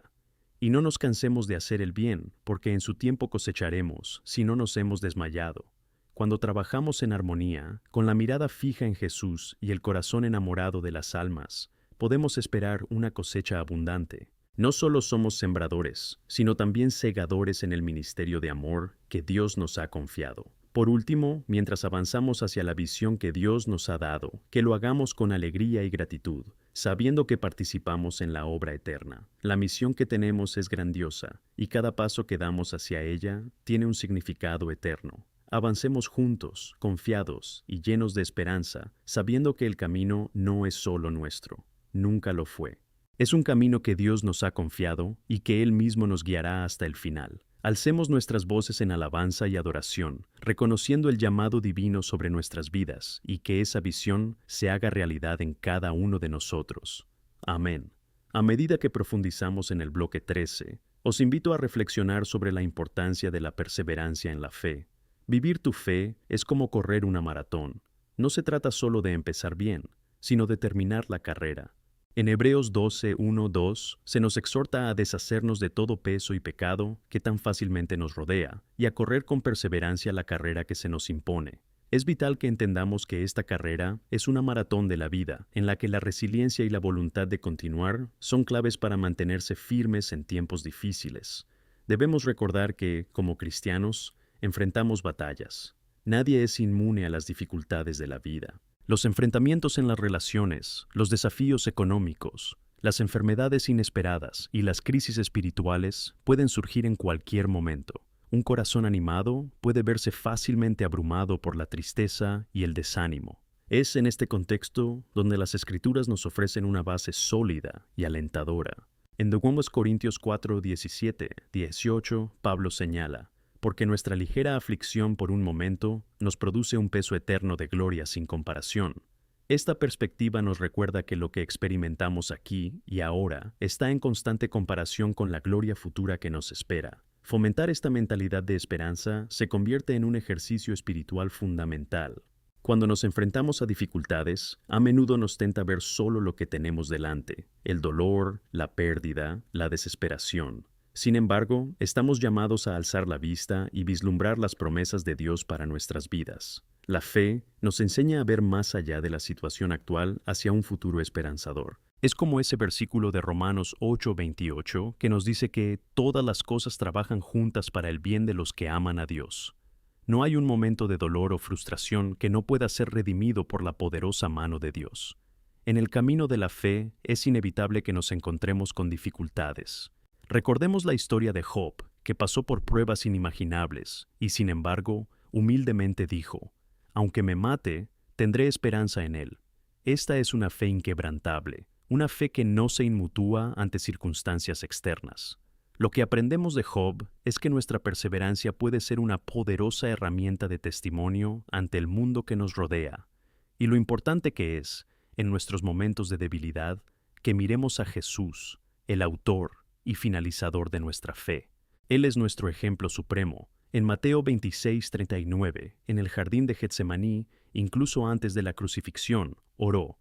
y no nos cansemos de hacer el bien, porque en su tiempo cosecharemos, si no nos hemos desmayado. Cuando trabajamos en armonía, con la mirada fija en Jesús y el corazón enamorado de las almas, podemos esperar una cosecha abundante. No solo somos sembradores, sino también segadores en el ministerio de amor que Dios nos ha confiado. Por último, mientras avanzamos hacia la visión que Dios nos ha dado, que lo hagamos con alegría y gratitud, sabiendo que participamos en la obra eterna. La misión que tenemos es grandiosa, y cada paso que damos hacia ella tiene un significado eterno. Avancemos juntos, confiados y llenos de esperanza, sabiendo que el camino no es solo nuestro. Nunca lo fue. Es un camino que Dios nos ha confiado y que Él mismo nos guiará hasta el final. Alcemos nuestras voces en alabanza y adoración, reconociendo el llamado divino sobre nuestras vidas y que esa visión se haga realidad en cada uno de nosotros. Amén. A medida que profundizamos en el bloque 13, os invito a reflexionar sobre la importancia de la perseverancia en la fe. Vivir tu fe es como correr una maratón. No se trata solo de empezar bien, sino de terminar la carrera. En Hebreos 12:1-2 se nos exhorta a deshacernos de todo peso y pecado que tan fácilmente nos rodea y a correr con perseverancia la carrera que se nos impone. Es vital que entendamos que esta carrera es una maratón de la vida, en la que la resiliencia y la voluntad de continuar son claves para mantenerse firmes en tiempos difíciles. Debemos recordar que, como cristianos, enfrentamos batallas. Nadie es inmune a las dificultades de la vida. Los enfrentamientos en las relaciones, los desafíos económicos, las enfermedades inesperadas y las crisis espirituales pueden surgir en cualquier momento. Un corazón animado puede verse fácilmente abrumado por la tristeza y el desánimo. Es en este contexto donde las Escrituras nos ofrecen una base sólida y alentadora. En 2 Corintios 4:17-18, Pablo señala: porque nuestra ligera aflicción por un momento nos produce un peso eterno de gloria sin comparación. Esta perspectiva nos recuerda que lo que experimentamos aquí y ahora está en constante comparación con la gloria futura que nos espera. Fomentar esta mentalidad de esperanza se convierte en un ejercicio espiritual fundamental. Cuando nos enfrentamos a dificultades, a menudo nos tenta ver solo lo que tenemos delante: el dolor, la pérdida, la desesperación. Sin embargo, estamos llamados a alzar la vista y vislumbrar las promesas de Dios para nuestras vidas. La fe nos enseña a ver más allá de la situación actual hacia un futuro esperanzador. Es como ese versículo de Romanos 8:28 que nos dice que todas las cosas trabajan juntas para el bien de los que aman a Dios. No hay un momento de dolor o frustración que no pueda ser redimido por la poderosa mano de Dios. En el camino de la fe es inevitable que nos encontremos con dificultades. Recordemos la historia de Job, que pasó por pruebas inimaginables y, sin embargo, humildemente dijo: aunque me mate, tendré esperanza en él. Esta es una fe inquebrantable, una fe que no se inmutúa ante circunstancias externas. Lo que aprendemos de Job es que nuestra perseverancia puede ser una poderosa herramienta de testimonio ante el mundo que nos rodea, y lo importante que es, en nuestros momentos de debilidad, que miremos a Jesús, el autor y finalizador de nuestra fe. Él es nuestro ejemplo supremo. En Mateo 26:39, en el jardín de Getsemaní, incluso antes de la crucifixión, oró: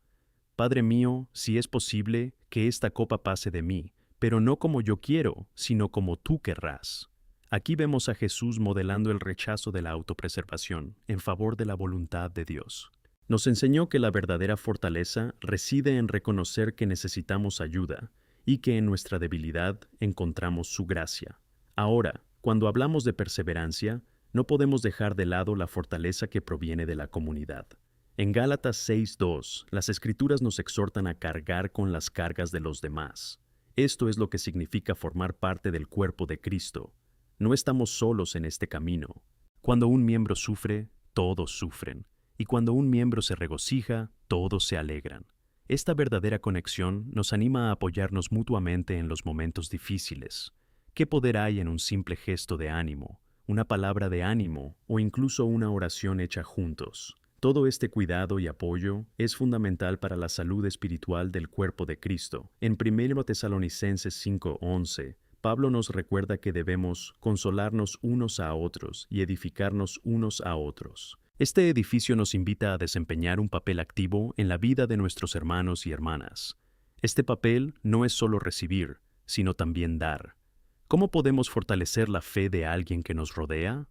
Padre mío, si es posible, que esta copa pase de mí, pero no como yo quiero, sino como tú querrás. Aquí vemos a Jesús modelando el rechazo de la autopreservación en favor de la voluntad de Dios. Nos enseñó que la verdadera fortaleza reside en reconocer que necesitamos ayuda y que en nuestra debilidad encontramos su gracia. Ahora, cuando hablamos de perseverancia, no podemos dejar de lado la fortaleza que proviene de la comunidad. En Gálatas 6:2, las Escrituras nos exhortan a cargar con las cargas de los demás. Esto es lo que significa formar parte del cuerpo de Cristo. No estamos solos en este camino. Cuando un miembro sufre, todos sufren. Y cuando un miembro se regocija, todos se alegran. Esta verdadera conexión nos anima a apoyarnos mutuamente en los momentos difíciles. ¿Qué poder hay en un simple gesto de ánimo, una palabra de ánimo o incluso una oración hecha juntos? Todo este cuidado y apoyo es fundamental para la salud espiritual del cuerpo de Cristo. En 1 Tesalonicenses 5:11, Pablo nos recuerda que debemos consolarnos unos a otros y edificarnos unos a otros. Este edificio nos invita a desempeñar un papel activo en la vida de nuestros hermanos y hermanas. Este papel no es solo recibir, sino también dar. ¿Cómo podemos fortalecer la fe de alguien que nos rodea?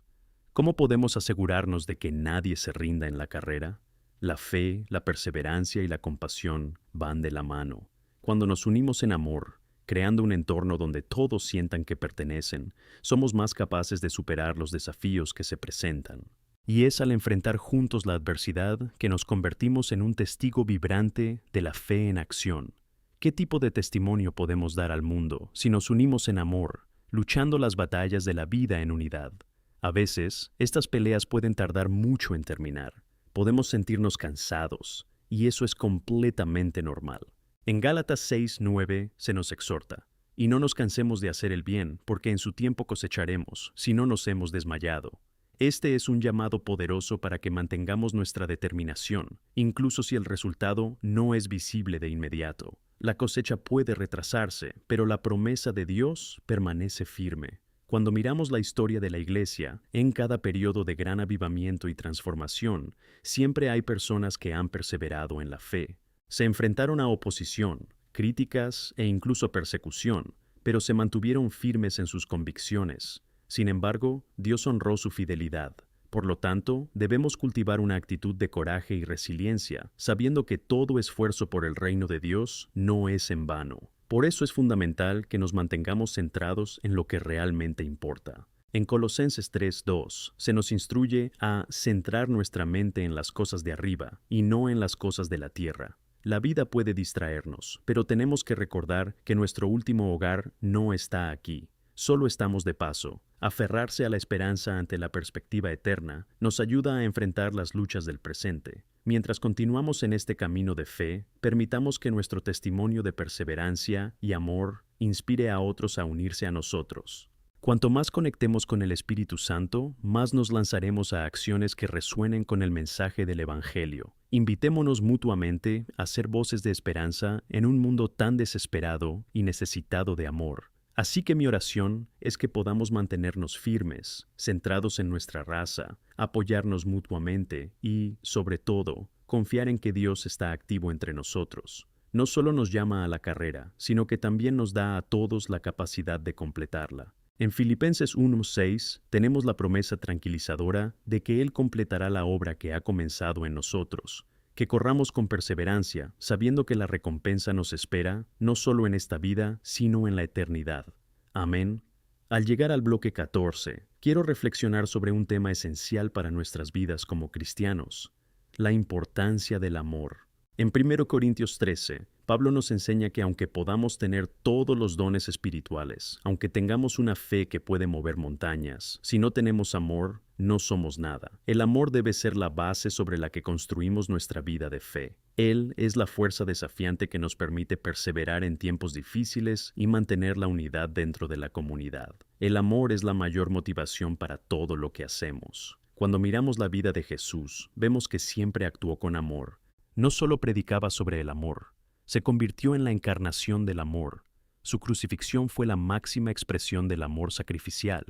¿Cómo podemos asegurarnos de que nadie se rinda en la carrera? La fe, la perseverancia y la compasión van de la mano. Cuando nos unimos en amor, creando un entorno donde todos sientan que pertenecen, somos más capaces de superar los desafíos que se presentan. Y es al enfrentar juntos la adversidad que nos convertimos en un testigo vibrante de la fe en acción. ¿Qué tipo de testimonio podemos dar al mundo si nos unimos en amor, luchando las batallas de la vida en unidad? A veces, estas peleas pueden tardar mucho en terminar. Podemos sentirnos cansados, y eso es completamente normal. En Gálatas 6:9 se nos exhorta: y no nos cansemos de hacer el bien, porque en su tiempo cosecharemos, si no nos hemos desmayado. Este es un llamado poderoso para que mantengamos nuestra determinación, incluso si el resultado no es visible de inmediato. La cosecha puede retrasarse, pero la promesa de Dios permanece firme. Cuando miramos la historia de la Iglesia, en cada periodo de gran avivamiento y transformación, siempre hay personas que han perseverado en la fe. Se enfrentaron a oposición, críticas e incluso persecución, pero se mantuvieron firmes en sus convicciones. Sin embargo, Dios honró su fidelidad. Por lo tanto, debemos cultivar una actitud de coraje y resiliencia, sabiendo que todo esfuerzo por el reino de Dios no es en vano. Por eso es fundamental que nos mantengamos centrados en lo que realmente importa. En Colosenses 3:2 se nos instruye a centrar nuestra mente en las cosas de arriba y no en las cosas de la tierra. La vida puede distraernos, pero tenemos que recordar que nuestro último hogar no está aquí. Solo estamos de paso. Aferrarse a la esperanza ante la perspectiva eterna nos ayuda a enfrentar las luchas del presente. Mientras continuamos en este camino de fe, permitamos que nuestro testimonio de perseverancia y amor inspire a otros a unirse a nosotros. Cuanto más conectemos con el Espíritu Santo, más nos lanzaremos a acciones que resuenen con el mensaje del Evangelio. Invitémonos mutuamente a ser voces de esperanza en un mundo tan desesperado y necesitado de amor. Así que mi oración es que podamos mantenernos firmes, centrados en nuestra raza, apoyarnos mutuamente y, sobre todo, confiar en que Dios está activo entre nosotros. No solo nos llama a la carrera, sino que también nos da a todos la capacidad de completarla. En Filipenses 1:6 tenemos la promesa tranquilizadora de que Él completará la obra que ha comenzado en nosotros. Que corramos con perseverancia, sabiendo que la recompensa nos espera, no solo en esta vida, sino en la eternidad. Amén. Al llegar al bloque 14, quiero reflexionar sobre un tema esencial para nuestras vidas como cristianos: la importancia del amor. En 1 Corintios 13, Pablo nos enseña que aunque podamos tener todos los dones espirituales, aunque tengamos una fe que puede mover montañas, si no tenemos amor, no somos nada. El amor debe ser la base sobre la que construimos nuestra vida de fe. Él es la fuerza desafiante que nos permite perseverar en tiempos difíciles y mantener la unidad dentro de la comunidad. El amor es la mayor motivación para todo lo que hacemos. Cuando miramos la vida de Jesús, vemos que siempre actuó con amor. No solo predicaba sobre el amor, se convirtió en la encarnación del amor. Su crucifixión fue la máxima expresión del amor sacrificial,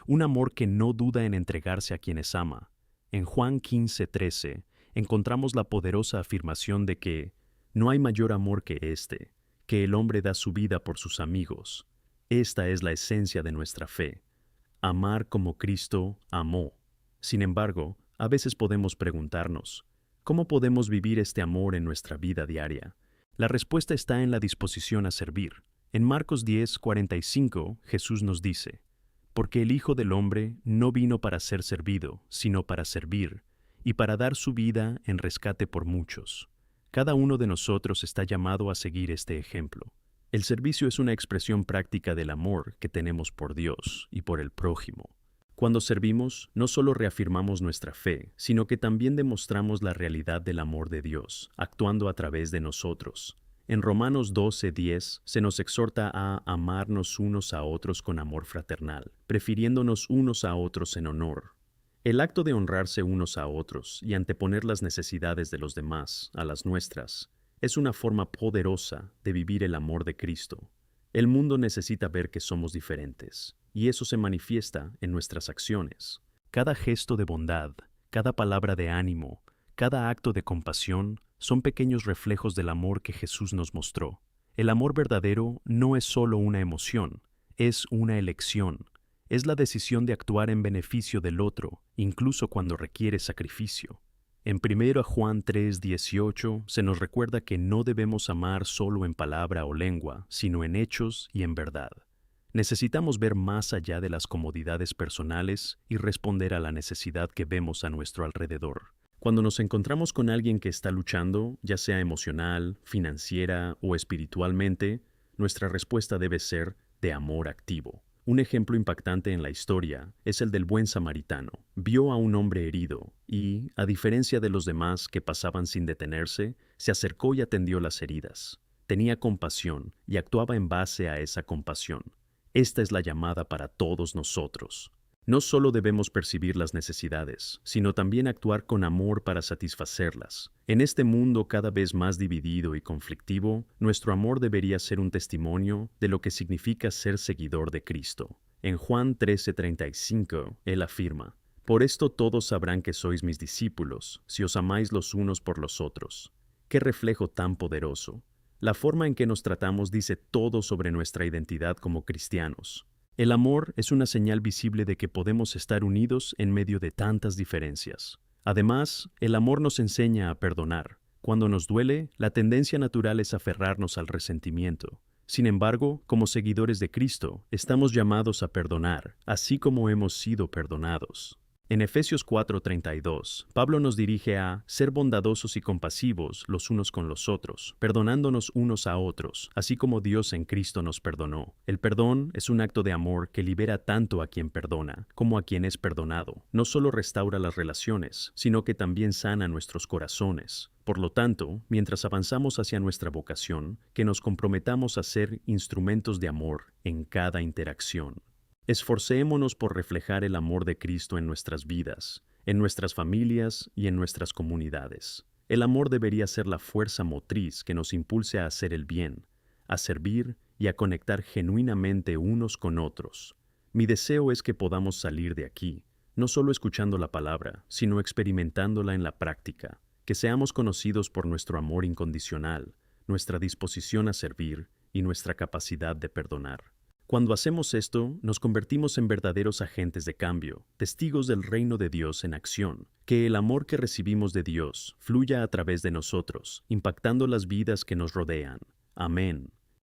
un amor que no duda en entregarse a quienes ama. En Juan 15:13 encontramos la poderosa afirmación de que no hay mayor amor que este, que el hombre da su vida por sus amigos. Esta es la esencia de nuestra fe: amar como Cristo amó. Sin embargo, a veces podemos preguntarnos: ¿cómo podemos vivir este amor en nuestra vida diaria? La respuesta está en la disposición a servir. En Marcos 10:45, Jesús nos dice: porque el Hijo del Hombre no vino para ser servido, sino para servir, y para dar su vida en rescate por muchos. Cada uno de nosotros está llamado a seguir este ejemplo. El servicio es una expresión práctica del amor que tenemos por Dios y por el prójimo. Cuando servimos, no solo reafirmamos nuestra fe, sino que también demostramos la realidad del amor de Dios, actuando a través de nosotros. En Romanos 12:10 se nos exhorta a amarnos unos a otros con amor fraternal, prefiriéndonos unos a otros en honor. El acto de honrarse unos a otros y anteponer las necesidades de los demás a las nuestras es una forma poderosa de vivir el amor de Cristo. El mundo necesita ver que somos diferentes, y eso se manifiesta en nuestras acciones. Cada gesto de bondad, cada palabra de ánimo, cada acto de compasión son pequeños reflejos del amor que Jesús nos mostró. El amor verdadero no es solo una emoción, es una elección. Es la decisión de actuar en beneficio del otro, incluso cuando requiere sacrificio. En 1 Juan 3:18 se nos recuerda que no debemos amar solo en palabra o lengua, sino en hechos y en verdad. Necesitamos ver más allá de las comodidades personales y responder a la necesidad que vemos a nuestro alrededor. Cuando nos encontramos con alguien que está luchando, ya sea emocional, financiera o espiritualmente, nuestra respuesta debe ser de amor activo. Un ejemplo impactante en la historia es el del buen samaritano. Vio a un hombre herido y, a diferencia de los demás que pasaban sin detenerse, se acercó y atendió las heridas. Tenía compasión y actuaba en base a esa compasión. Esta es la llamada para todos nosotros. No solo debemos percibir las necesidades, sino también actuar con amor para satisfacerlas. En este mundo cada vez más dividido y conflictivo, nuestro amor debería ser un testimonio de lo que significa ser seguidor de Cristo. En Juan 13:35, Él afirma: «Por esto todos sabrán que sois mis discípulos, si os amáis los unos por los otros». ¡Qué reflejo tan poderoso! La forma en que nos tratamos dice todo sobre nuestra identidad como cristianos. El amor es una señal visible de que podemos estar unidos en medio de tantas diferencias. Además, el amor nos enseña a perdonar. Cuando nos duele, la tendencia natural es aferrarnos al resentimiento. Sin embargo, como seguidores de Cristo, estamos llamados a perdonar, así como hemos sido perdonados. En Efesios 4:32, Pablo nos dirige a ser bondadosos y compasivos los unos con los otros, perdonándonos unos a otros, así como Dios en Cristo nos perdonó. El perdón es un acto de amor que libera tanto a quien perdona como a quien es perdonado. No solo restaura las relaciones, sino que también sana nuestros corazones. Por lo tanto, mientras avanzamos hacia nuestra vocación, que nos comprometamos a ser instrumentos de amor en cada interacción. Esforcémonos por reflejar el amor de Cristo en nuestras vidas, en nuestras familias y en nuestras comunidades. El amor debería ser la fuerza motriz que nos impulse a hacer el bien, a servir y a conectar genuinamente unos con otros. Mi deseo es que podamos salir de aquí, no solo escuchando la palabra, sino experimentándola en la práctica, que seamos conocidos por nuestro amor incondicional, nuestra disposición a servir y nuestra capacidad de perdonar. Cuando hacemos esto, nos convertimos en verdaderos agentes de cambio, testigos del reino de Dios en acción. Que el amor que recibimos de Dios fluya a través de nosotros, impactando las vidas que nos rodean. Amén.